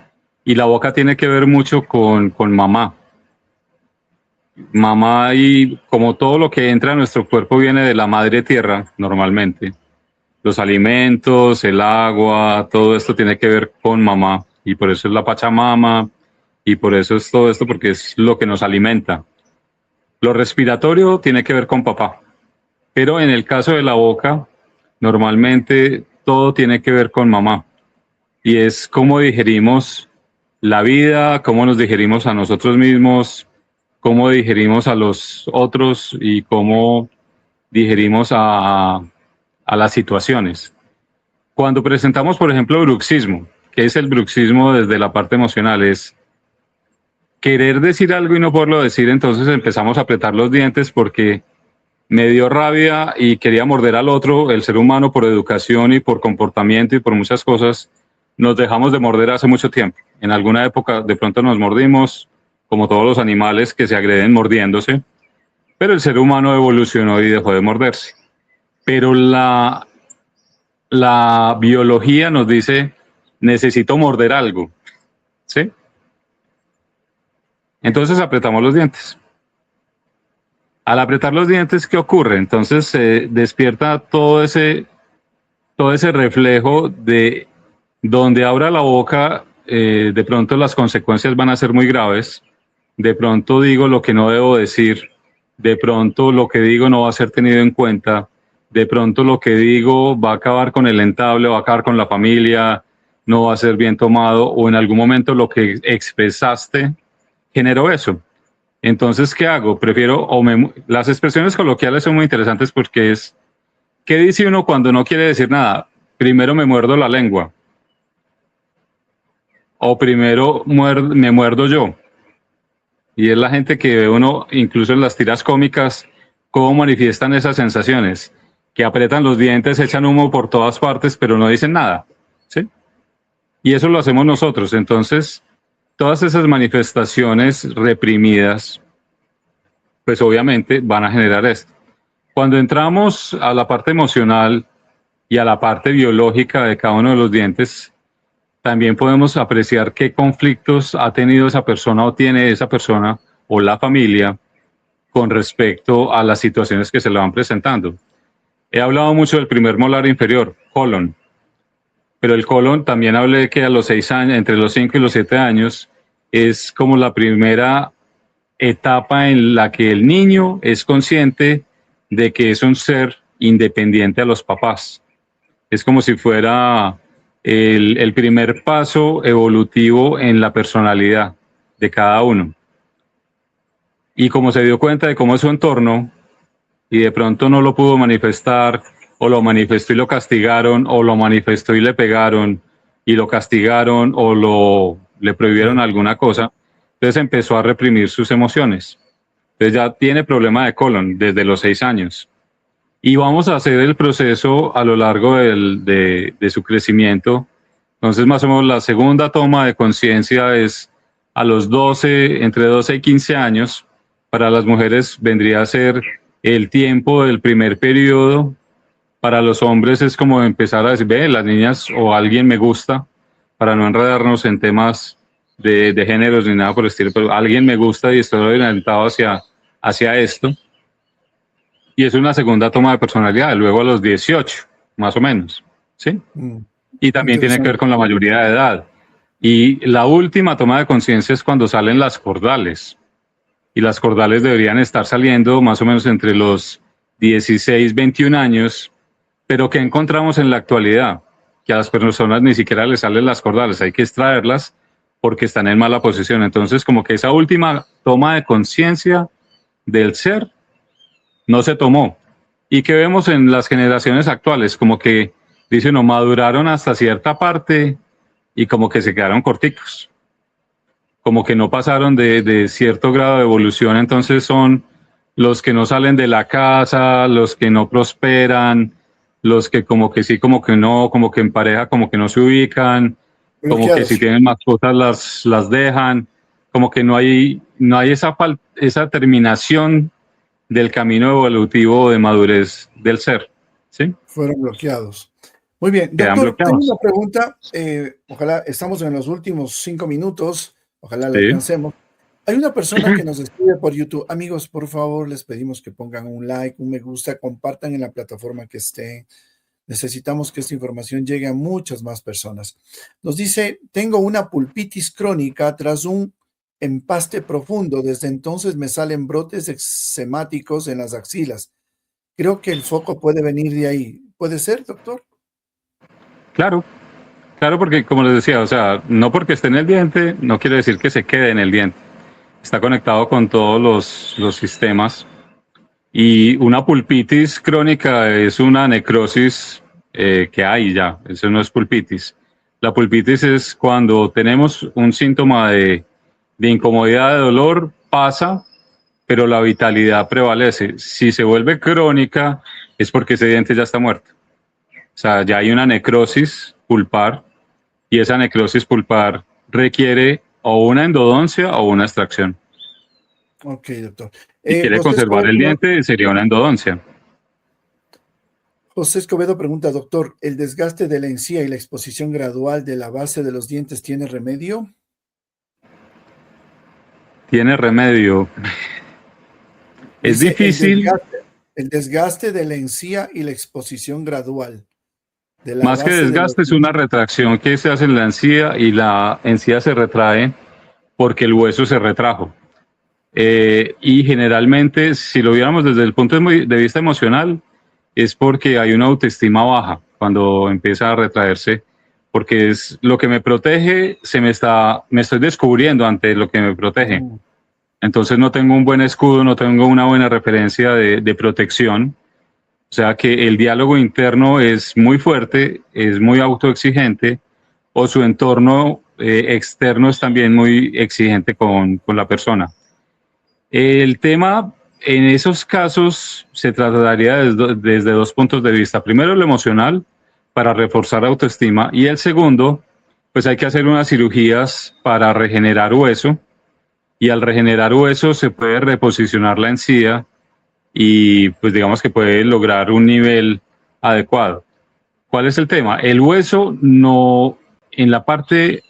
y la boca tiene que ver mucho con mamá. Mamá, y como todo lo que entra a nuestro cuerpo viene de la madre tierra normalmente. Los alimentos, el agua, todo esto tiene que ver con mamá, y por eso es la Pachamama, y por eso es todo esto, porque es lo que nos alimenta. Lo respiratorio tiene que ver con papá, pero en el caso de la boca, normalmente todo tiene que ver con mamá, y es cómo digerimos la vida, cómo nos digerimos a nosotros mismos, cómo digerimos a los otros y cómo digerimos a las situaciones. Cuando presentamos, por ejemplo, bruxismo, que es el bruxismo desde la parte emocional, es querer decir algo y no poderlo decir, entonces empezamos a apretar los dientes porque me dio rabia y quería morder al otro. El ser humano, por educación y por comportamiento y por muchas cosas, nos dejamos de morder hace mucho tiempo. En alguna época de pronto nos mordimos, como todos los animales que se agreden mordiéndose, pero el ser humano evolucionó y dejó de morderse. Pero la biología nos dice, necesito morder algo, ¿sí? Entonces apretamos los dientes. Al apretar los dientes, ¿qué ocurre? Entonces se despierta todo ese reflejo de donde abra la boca, de pronto las consecuencias van a ser muy graves, de pronto digo lo que no debo decir, de pronto lo que digo no va a ser tenido en cuenta, de pronto lo que digo va a acabar con el entable, va a acabar con la familia, no va a ser bien tomado, o en algún momento lo que expresaste generó eso. Entonces, ¿qué hago? Prefiero, las expresiones coloquiales son muy interesantes porque es, ¿qué dice uno cuando no quiere decir nada? Primero me muerdo la lengua. O primero me muerdo yo. Y es la gente que ve uno, incluso en las tiras cómicas, cómo manifiestan esas sensaciones, que aprietan los dientes, echan humo por todas partes, pero no dicen nada, ¿sí? Y eso lo hacemos nosotros. Entonces, todas esas manifestaciones reprimidas, pues obviamente van a generar esto. Cuando entramos a la parte emocional y a la parte biológica de cada uno de los dientes, también podemos apreciar qué conflictos ha tenido esa persona o tiene esa persona o la familia con respecto a las situaciones que se le van presentando. He hablado mucho del primer molar inferior, colon, pero el colon también hablé que a los 6 años, entre los 5 y los 7 años, es como la primera etapa en la que el niño es consciente de que es un ser independiente a los papás. Es como si fuera el primer paso evolutivo en la personalidad de cada uno. Y como se dio cuenta de cómo es su entorno y de pronto no lo pudo manifestar, o lo manifestó y lo castigaron, o lo manifestó y le pegaron y lo castigaron, o le prohibieron alguna cosa, entonces empezó a reprimir sus emociones. Entonces ya tiene problema de colon desde los 6 años. Y vamos a hacer el proceso a lo largo de su crecimiento. Entonces, más o menos la segunda toma de conciencia es a los 12, entre 12 y 15 años. Para las mujeres vendría a ser el tiempo del primer periodo. Para los hombres es como empezar a decir, ve, las niñas o alguien me gusta, para no enredarnos en temas de géneros ni nada por el estilo, pero alguien me gusta y estoy orientado hacia esto. Y es una segunda toma de personalidad, luego a los 18, más o menos, ¿sí? Y también tiene que ver con la mayoría de edad. Y la última toma de conciencia es cuando salen las cordales. Y las cordales deberían estar saliendo más o menos entre los 16, 21 años. Pero ¿qué encontramos en la actualidad? Que a las personas ni siquiera les salen las cordales, hay que extraerlas porque están en mala posición. Entonces, como que esa última toma de conciencia del ser no se tomó. ¿Y qué vemos en las generaciones actuales? Como que, dice uno, maduraron hasta cierta parte y como que se quedaron corticos. Como que no pasaron de cierto grado de evolución, entonces son los que no salen de la casa, los que no prosperan, los que como que sí, como que no, como que en pareja como que no se ubican, como que si tienen mascotas las dejan, como que no hay esa terminación del camino evolutivo de madurez del ser, ¿sí? Fueron bloqueados. Muy bien, doctor, tengo una pregunta, ojalá, estamos en los últimos 5 minutos, ojalá la alcancemos. Hay una persona que nos escribe por YouTube. Amigos, por favor, les pedimos que pongan un like, un me gusta, compartan en la plataforma que estén. Necesitamos que esta información llegue a muchas más personas. Nos dice, tengo una pulpitis crónica tras un empaste profundo. Desde entonces me salen brotes eczemáticos en las axilas. Creo que el foco puede venir de ahí. ¿Puede ser, doctor? Claro, porque como les decía, o sea, no porque esté en el diente, no quiere decir que se quede en el diente. está conectado con todos los sistemas. Y una pulpitis crónica es una necrosis que hay ya, eso no es pulpitis. La pulpitis es cuando tenemos un síntoma de incomodidad, de dolor, pasa, pero la vitalidad prevalece. Si se vuelve crónica es porque ese diente ya está muerto. O sea, ya hay una necrosis pulpar y esa necrosis pulpar requiere o una endodoncia o una extracción. Ok, doctor. Si quiere conservar el diente, sería una endodoncia. José Escobedo pregunta, doctor, ¿el desgaste de la encía y la exposición gradual de la base de los dientes tiene remedio? Tiene remedio. Es Dice, difícil. El desgaste de la encía y la exposición gradual de la Más que base desgaste, es una retracción que se hace en la encía y la encía se retrae porque el hueso se retrajo. Y generalmente, si lo viéramos desde el punto de vista emocional, es porque hay una autoestima baja cuando empieza a retraerse, porque es lo que me protege, me estoy descubriendo ante lo que me protege. Entonces no tengo un buen escudo, no tengo una buena referencia de protección. O sea que el diálogo interno es muy fuerte, es muy autoexigente, o su entorno externo es también muy exigente con la persona. El tema en esos casos se trataría desde dos puntos de vista. Primero, lo emocional, para reforzar autoestima, y el segundo, pues hay que hacer unas cirugías para regenerar hueso, y al regenerar hueso se puede reposicionar la encía y pues digamos que puede lograr un nivel adecuado. ¿Cuál es el tema? El hueso no, en la parte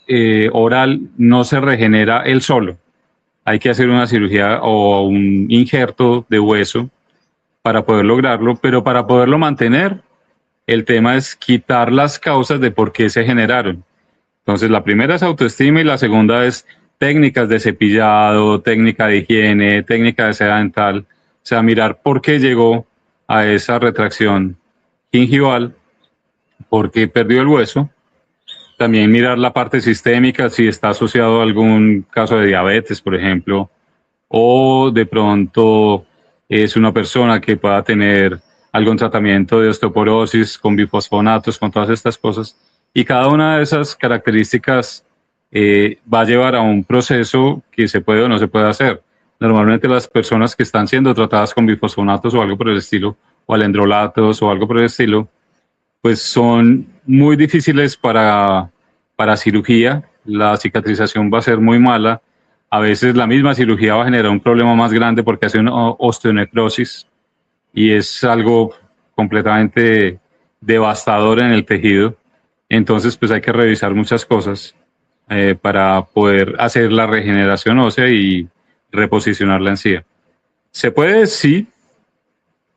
oral no se regenera él solo. Hay que hacer una cirugía o un injerto de hueso para poder lograrlo, pero para poderlo mantener, el tema es quitar las causas de por qué se generaron. Entonces, la primera es autoestima y la segunda es técnicas de cepillado, técnica de higiene, técnica de seda dental, o sea, mirar por qué llegó a esa retracción gingival, por qué perdió el hueso. También mirar la parte sistémica, si está asociado a algún caso de diabetes, por ejemplo, o de pronto es una persona que pueda tener algún tratamiento de osteoporosis con bifosfonatos, con todas estas cosas. Y cada una de esas características va a llevar a un proceso que se puede o no se puede hacer. Normalmente las personas que están siendo tratadas con bifosfonatos o algo por el estilo, o alendrolatos o algo por el estilo, pues son muy difíciles para cirugía. La cicatrización va a ser muy mala. A veces la misma cirugía va a generar un problema más grande porque hace una osteonecrosis y es algo completamente devastador en el tejido. Entonces, pues hay que revisar muchas cosas para poder hacer la regeneración ósea y reposicionar la encía. ¿Se puede? Sí,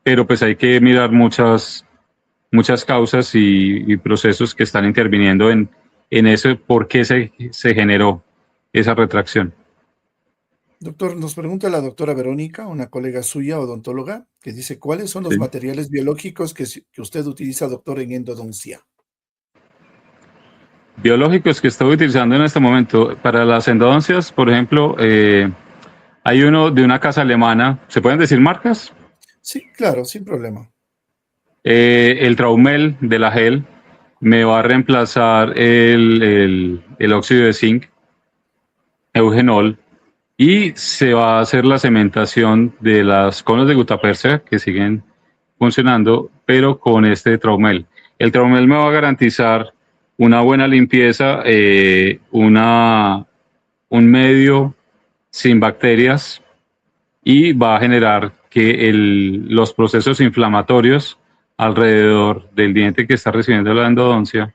pero pues hay que mirar muchas causas y procesos que están interviniendo en eso, por qué se generó esa retracción. Doctor, nos pregunta la doctora Verónica, una colega suya, odontóloga, que dice, ¿cuáles son los Sí. materiales biológicos que usted utiliza, doctor, en endodoncia? Biológicos que estoy utilizando en este momento para las endodoncias, por ejemplo, hay uno de una casa alemana, ¿se pueden decir marcas? Sí, claro, sin problema. El Traumel de la gel me va a reemplazar el óxido de zinc, eugenol, y se va a hacer la cementación de las conos de gutapercha que siguen funcionando, pero con este Traumel. El Traumel me va a garantizar una buena limpieza, un medio sin bacterias y va a generar que los procesos inflamatorios alrededor del diente que está recibiendo la endodoncia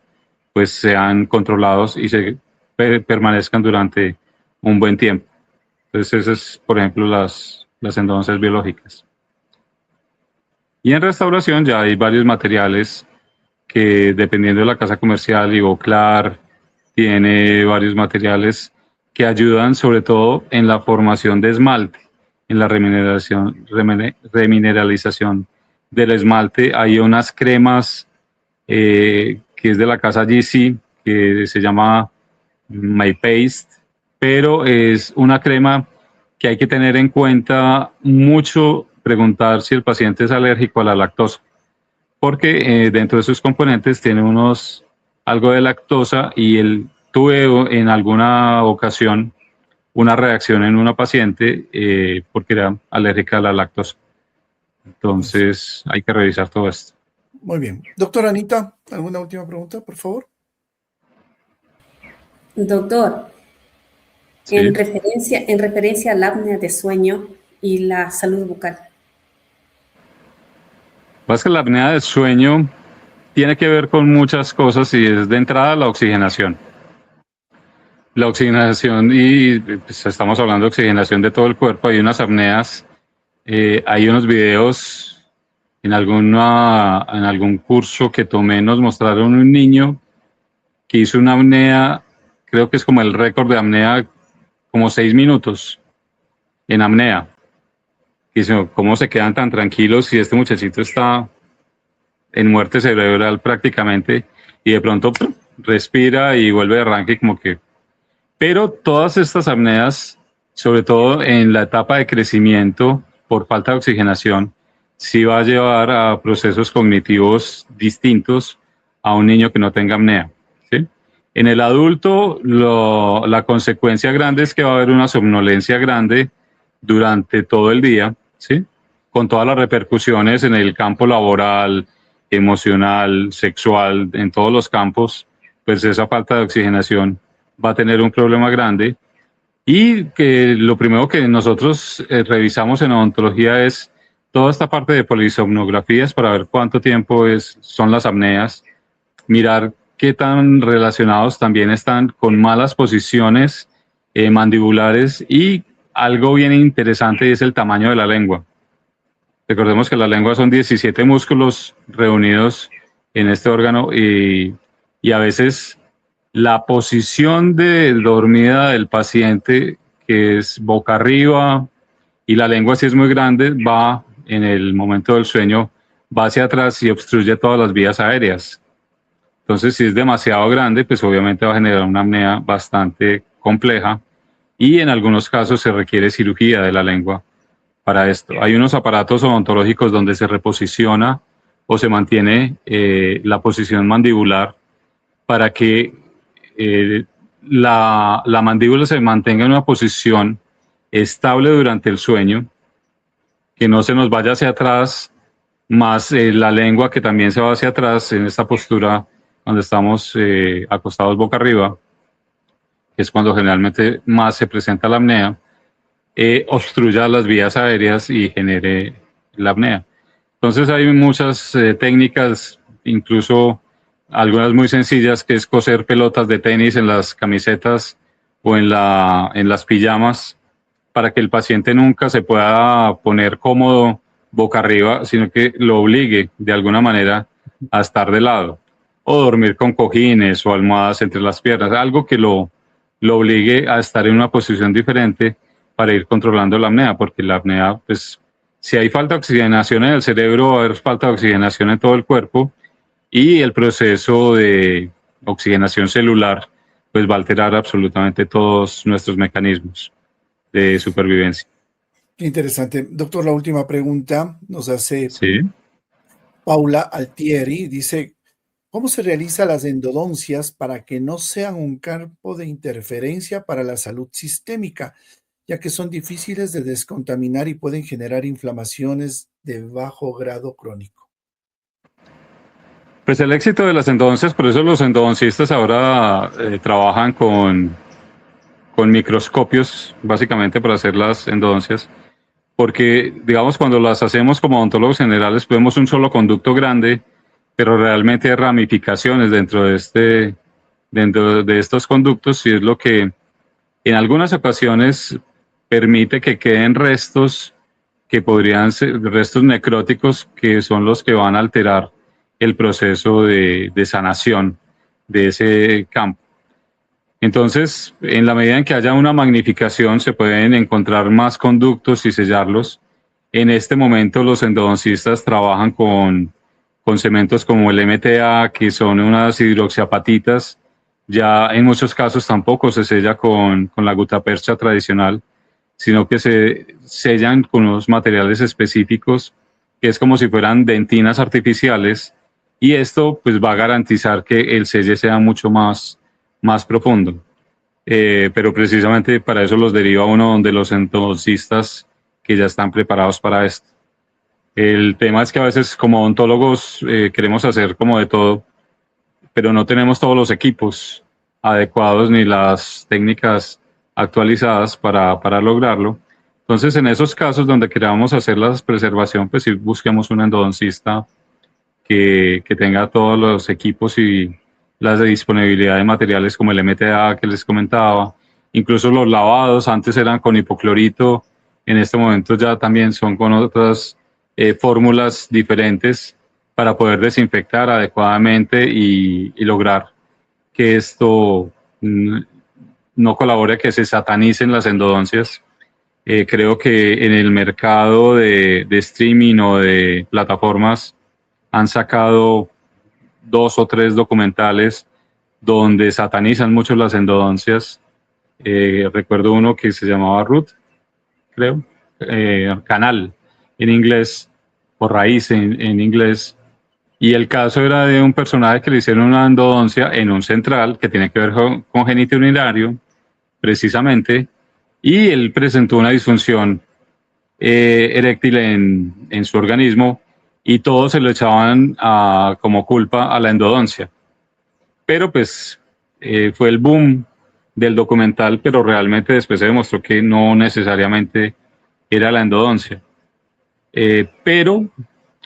pues sean controlados y se permanezcan durante un buen tiempo. Entonces, esas es, por ejemplo, las endodoncias biológicas. Y en restauración ya hay varios materiales que, dependiendo de la casa comercial, Ivoclar tiene varios materiales que ayudan sobre todo en la formación de esmalte, en la remineralización del esmalte. Hay unas cremas que es de la casa GC, que se llama My Paste, pero es una crema que hay que tener en cuenta mucho, preguntar si el paciente es alérgico a la lactosa, porque dentro de sus componentes tiene algo de lactosa y tuve en alguna ocasión una reacción en una paciente porque era alérgica a la lactosa. Entonces hay que revisar todo esto. Muy bien. Doctora Anita, ¿alguna última pregunta, por favor? Doctor, Sí. en referencia al apnea de sueño y la salud bucal. Más que la apnea del sueño tiene que ver con muchas cosas y es de entrada la oxigenación. La oxigenación, y pues, estamos hablando de oxigenación de todo el cuerpo, hay unas apneas, hay unos videos en algún curso que tomé, nos mostraron un niño que hizo una apnea, creo que es como el récord de apnea, como 6 minutos en apnea. Y dice, ¿cómo se quedan tan tranquilos si este muchachito está en muerte cerebral prácticamente y de pronto respira y vuelve de arranque como que... Pero todas estas apneas, sobre todo en la etapa de crecimiento por falta de oxigenación, sí va a llevar a procesos cognitivos distintos a un niño que no tenga apnea, ¿sí? En el adulto, la consecuencia grande es que va a haber una somnolencia grande durante todo el día, ¿sí? Con todas las repercusiones en el campo laboral, emocional, sexual, en todos los campos, pues esa falta de oxigenación va a tener un problema grande. Y que lo primero que nosotros revisamos en odontología es toda esta parte de polisomnografías para ver cuánto tiempo son las apneas, mirar qué tan relacionados también están con malas posiciones mandibulares y algo bien interesante es el tamaño de la lengua. Recordemos que la lengua son 17 músculos reunidos en este órgano y a veces la posición de dormida del paciente, que es boca arriba, y la lengua si es muy grande, va en el momento del sueño, va hacia atrás y obstruye todas las vías aéreas. Entonces, si es demasiado grande, pues obviamente va a generar una apnea bastante compleja y en algunos casos se requiere cirugía de la lengua para esto. Hay unos aparatos odontológicos donde se reposiciona o se mantiene la posición mandibular para que la mandíbula se mantenga en una posición estable durante el sueño, que no se nos vaya hacia atrás, más la lengua que también se va hacia atrás en esta postura donde estamos acostados boca arriba, que es cuando generalmente más se presenta la apnea, obstruya las vías aéreas y genere la apnea. Entonces hay muchas técnicas, incluso algunas muy sencillas, que es coser pelotas de tenis en las camisetas o en las pijamas para que el paciente nunca se pueda poner cómodo boca arriba, sino que lo obligue de alguna manera a estar de lado o dormir con cojines o almohadas entre las piernas, algo que lo obligue a estar en una posición diferente para ir controlando la apnea, porque la apnea, pues, si hay falta de oxigenación en el cerebro, va a haber falta de oxigenación en todo el cuerpo y el proceso de oxigenación celular, pues, va a alterar absolutamente todos nuestros mecanismos de supervivencia. Qué interesante. Doctor, la última pregunta nos hace Sí. Paula Altieri. Dice, ¿cómo se realizan las endodoncias para que no sean un campo de interferencia para la salud sistémica, ya que son difíciles de descontaminar y pueden generar inflamaciones de bajo grado crónico? Pues el éxito de las endodoncias, por eso los endodoncistas ahora trabajan con microscopios, básicamente para hacer las endodoncias, porque, digamos, cuando las hacemos como odontólogos generales, vemos un solo conducto grande, pero realmente hay ramificaciones dentro de estos conductos y es lo que en algunas ocasiones permite que queden restos que podrían ser restos necróticos, que son los que van a alterar el proceso de sanación de ese campo. Entonces, en la medida en que haya una magnificación, se pueden encontrar más conductos y sellarlos. En este momento, los endodoncistas trabajan con cementos como el MTA, que son unas hidroxiapatitas. Ya en muchos casos tampoco se sella con la gutapercha tradicional, sino que se sellan con unos materiales específicos, que es como si fueran dentinas artificiales, y esto pues va a garantizar que el selle sea mucho más profundo. Pero precisamente para eso los deriva uno donde los endodoncistas que ya están preparados para esto. El tema es que a veces como odontólogos queremos hacer como de todo, pero no tenemos todos los equipos adecuados ni las técnicas actualizadas para lograrlo. Entonces, en esos casos donde queramos hacer la preservación, pues sí busquemos un endodoncista que tenga todos los equipos y las de disponibilidad de materiales como el MTA que les comentaba. Incluso los lavados antes eran con hipoclorito, en este momento ya también son con otras fórmulas diferentes para poder desinfectar adecuadamente y lograr que esto no colabore a que se satanicen las endodoncias. Creo que en el mercado de streaming o de plataformas han sacado 2 o 3 documentales donde satanizan mucho las endodoncias. Recuerdo uno que se llamaba Root, creo, Canal en inglés, o Raíz en inglés. Y el caso era de un personaje que le hicieron una endodoncia en un central que tiene que ver con genitourinario, precisamente, y él presentó una disfunción eréctil en su organismo y todos se lo echaban como culpa a la endodoncia. Pero pues fue el boom del documental, pero realmente después se demostró que no necesariamente era la endodoncia. Pero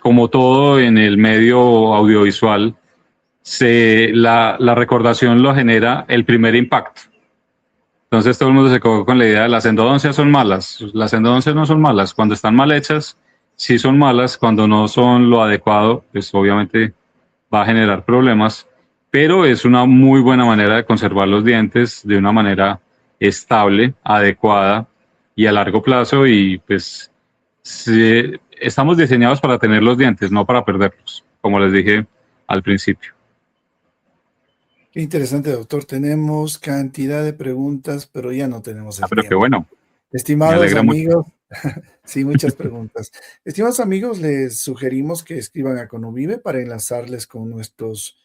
como todo en el medio audiovisual, la recordación lo genera el primer impacto. Entonces todo el mundo se quedó con la idea de las endodoncias son malas. Las endodoncias no son malas. Cuando están mal hechas, sí son malas. Cuando no son lo adecuado, pues obviamente va a generar problemas. Pero es una muy buena manera de conservar los dientes de una manera estable, adecuada y a largo plazo. Y pues estamos diseñados para tener los dientes, no para perderlos, como les dije al principio. Qué interesante, doctor. Tenemos cantidad de preguntas, pero ya no tenemos el Pero tiempo. qué bueno. Estimados amigos, sí, muchas preguntas. Estimados amigos, les sugerimos que escriban a Conuvive para enlazarles con nuestros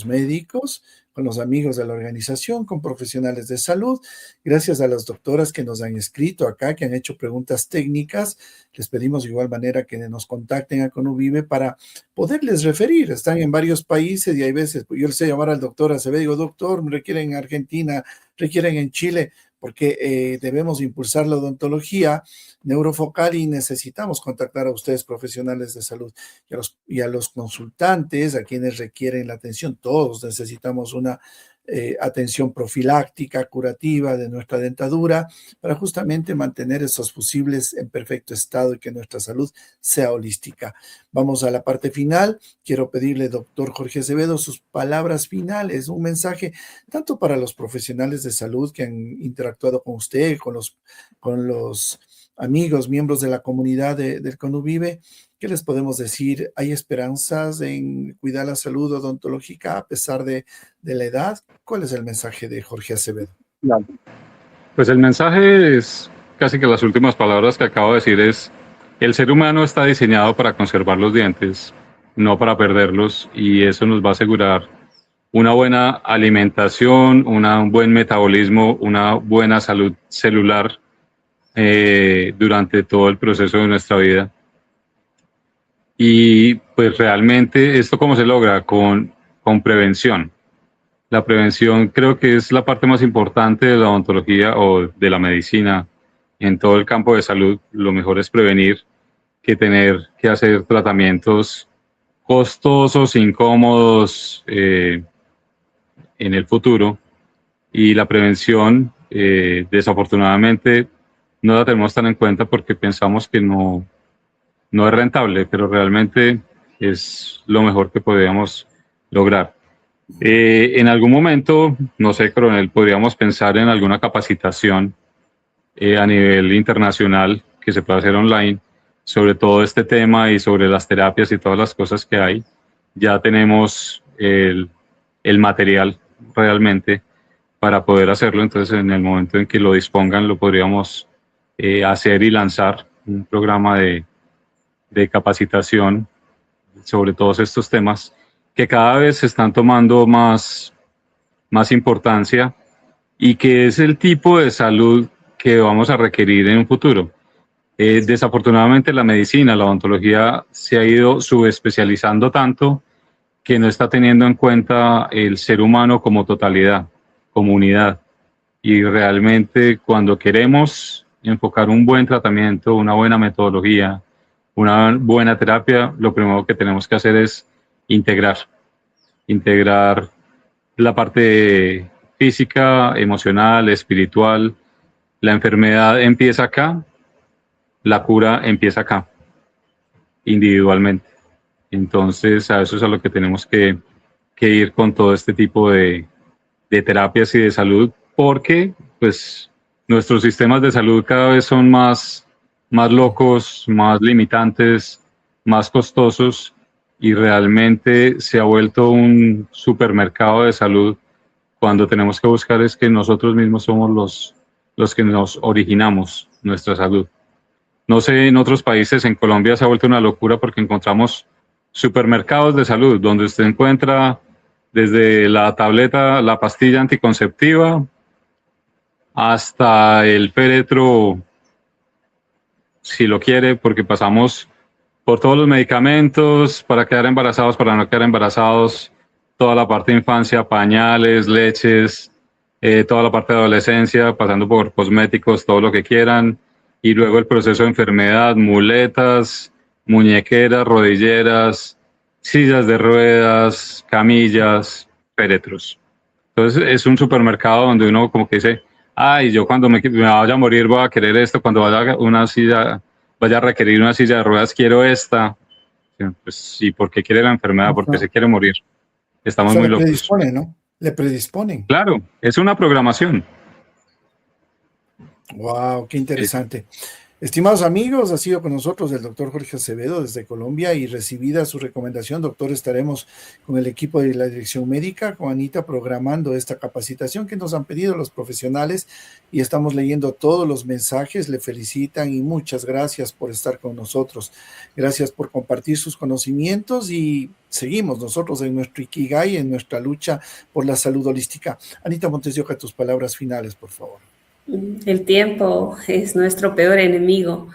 médicos, con los amigos de la organización, con profesionales de salud. Gracias a las doctoras que nos han escrito acá, que han hecho preguntas técnicas. Les pedimos de igual manera que nos contacten a Conuvive para poderles referir. Están en varios países y hay veces, pues yo les sé llamar al doctor Acevedo, digo, doctor, me requieren en Argentina, requieren en Chile, porque debemos impulsar la odontología neurofocal y necesitamos contactar a ustedes, profesionales de salud, y a los consultantes, a quienes requieren la atención. Todos necesitamos una atención profiláctica, curativa de nuestra dentadura, para justamente mantener esos fusibles en perfecto estado y que nuestra salud sea holística. Vamos a la parte final. Quiero pedirle, doctor Jorge Acevedo, sus palabras finales, un mensaje tanto para los profesionales de salud que han interactuado con usted, con los amigos, miembros de la comunidad del Conuvive. ¿Qué les podemos decir? ¿Hay esperanzas en cuidar la salud odontológica a pesar de la edad? ¿Cuál es el mensaje de Jorge Acevedo? Claro. Pues el mensaje es casi que las últimas palabras que acabo de decir es: el ser humano está diseñado para conservar los dientes, no para perderlos, y eso nos va a asegurar una buena alimentación, un buen metabolismo, una buena salud celular durante todo el proceso de nuestra vida. Y pues realmente esto cómo se logra con prevención. La prevención creo que es la parte más importante de la odontología o de la medicina en todo el campo de salud. Lo mejor es prevenir que tener que hacer tratamientos costosos, incómodos en el futuro. Y la prevención, desafortunadamente, no la tenemos tan en cuenta porque pensamos que no es rentable, pero realmente es lo mejor que podríamos lograr. En algún momento, no sé, coronel, podríamos pensar en alguna capacitación a nivel internacional que se pueda hacer online sobre todo este tema y sobre las terapias y todas las cosas que hay. Ya tenemos el material realmente para poder hacerlo, entonces en el momento en que lo dispongan lo podríamos hacer y lanzar un programa de capacitación sobre todos estos temas que cada vez se están tomando más importancia y que es el tipo de salud que vamos a requerir en un futuro. Desafortunadamente la medicina, la odontología se ha ido subespecializando tanto que no está teniendo en cuenta el ser humano como totalidad, como unidad. Y realmente cuando queremos enfocar un buen tratamiento, una buena metodología, una buena terapia, lo primero que tenemos que hacer es integrar la parte física, emocional, espiritual. La enfermedad empieza acá, la cura empieza acá, individualmente. Entonces, a eso es a lo que tenemos que ir con todo este tipo de terapias y de salud, porque pues nuestros sistemas de salud cada vez son más locos, más limitantes, más costosos, y realmente se ha vuelto un supermercado de salud cuando tenemos que buscar es que nosotros mismos somos los que nos originamos nuestra salud. No sé, en otros países, en Colombia se ha vuelto una locura porque encontramos supermercados de salud donde usted encuentra desde la tableta, la pastilla anticonceptiva, hasta el féretro, si lo quiere, porque pasamos por todos los medicamentos para quedar embarazados, para no quedar embarazados, toda la parte de infancia, pañales, leches, toda la parte de adolescencia, pasando por cosméticos, todo lo que quieran, y luego el proceso de enfermedad, muletas, muñequeras, rodilleras, sillas de ruedas, camillas, féretros. Entonces es un supermercado donde uno como que dice, ay, yo cuando me vaya a morir voy a querer esto, cuando vaya a requerir una silla de ruedas quiero esta. Pues, ¿y por qué quiere la enfermedad? ¿Por qué se quiere morir? O Estamos sea, muy le locos. predisponen, ¿no? Le predisponen. Claro, es una programación. Wow, qué interesante. Estimados amigos, ha sido con nosotros el doctor Jorge Acevedo desde Colombia, y recibida su recomendación, doctor, estaremos con el equipo de la dirección médica, con Anita, programando esta capacitación que nos han pedido los profesionales, y estamos leyendo todos los mensajes. Le felicitan y muchas gracias por estar con nosotros. Gracias por compartir sus conocimientos, y seguimos nosotros en nuestro Ikigai, en nuestra lucha por la salud holística. Anita Montes de Oca, tus palabras finales, por favor. El tiempo es nuestro peor enemigo.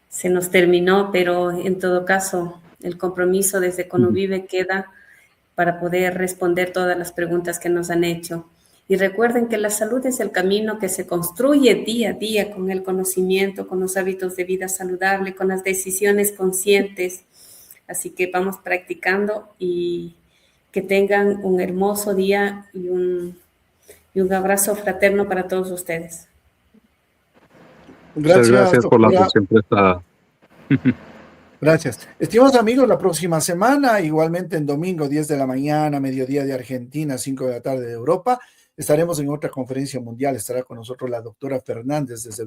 Se nos terminó, pero en todo caso, el compromiso desde Conuvive queda para poder responder todas las preguntas que nos han hecho. Y recuerden que la salud es el camino que se construye día a día con el conocimiento, con los hábitos de vida saludable, con las decisiones conscientes. Así que vamos practicando, y que tengan un hermoso día y un abrazo fraterno para todos ustedes. Muchas gracias por la atención prestada. Gracias. Estimados amigos, la próxima semana, igualmente en domingo, 10 de la mañana, mediodía de Argentina, 5 de la tarde de Europa, estaremos en otra conferencia mundial. Estará con nosotros la doctora Fernández desde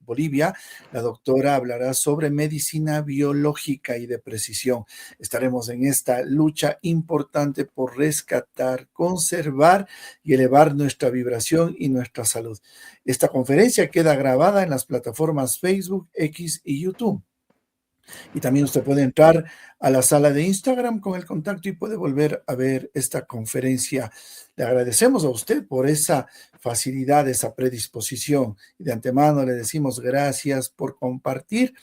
Bolivia. La doctora hablará sobre medicina biológica y de precisión. Estaremos en esta lucha importante por rescatar, conservar y elevar nuestra vibración y nuestra salud. Esta conferencia queda grabada en las plataformas Facebook, X y YouTube. Y también usted puede entrar a la sala de Instagram con el contacto y puede volver a ver esta conferencia. Le agradecemos a usted por esa facilidad, esa predisposición. Y de antemano le decimos gracias por compartir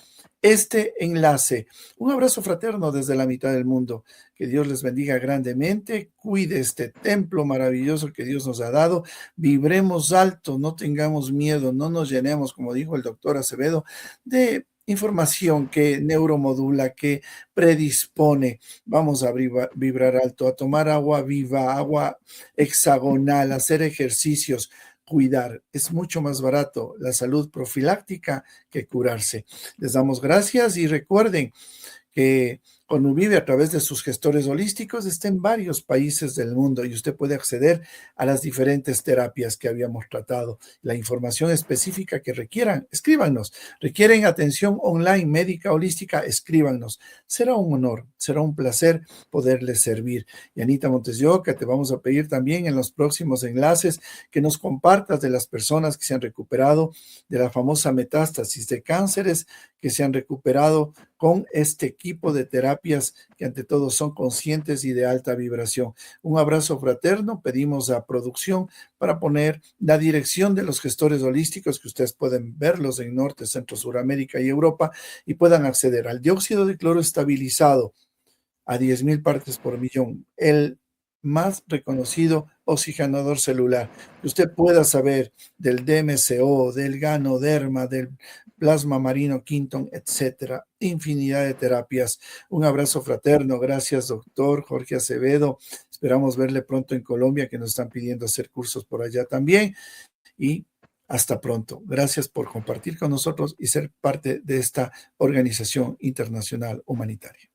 este enlace. Un abrazo fraterno desde la mitad del mundo. Que Dios les bendiga grandemente. Cuide este templo maravilloso que Dios nos ha dado. Vibremos alto, no tengamos miedo, no nos llenemos, como dijo el doctor Acevedo, de información que neuromodula, que predispone. Vamos a vibrar alto, a tomar agua viva, agua hexagonal, hacer ejercicios, cuidar. Es mucho más barato la salud profiláctica que curarse. Les damos gracias y recuerden que Convive a través de sus gestores holísticos, está en varios países del mundo y usted puede acceder a las diferentes terapias que habíamos tratado. La información específica que requieran, escríbanos. Requieren atención online, médica, holística, escríbanos. Será un honor, será un placer poderles servir. Y Anita Montes de Oca, te vamos a pedir también en los próximos enlaces que nos compartas de las personas que se han recuperado de la famosa metástasis, de cánceres que se han recuperado con este equipo de terapias que ante todo son conscientes y de alta vibración. Un abrazo fraterno, pedimos a producción para poner la dirección de los gestores holísticos, que ustedes pueden verlos en Norte, Centro, Suramérica y Europa, y puedan acceder al dióxido de cloro estabilizado a 10,000 partes por millón, el más reconocido oxigenador celular. Que usted pueda saber del DMCO, del Ganoderma, del plasma marino Quinton, etcétera. Infinidad de terapias. Un abrazo fraterno. Gracias, doctor Jorge Acevedo. Esperamos verle pronto en Colombia, que nos están pidiendo hacer cursos por allá también. Y hasta pronto. Gracias por compartir con nosotros y ser parte de esta organización internacional humanitaria.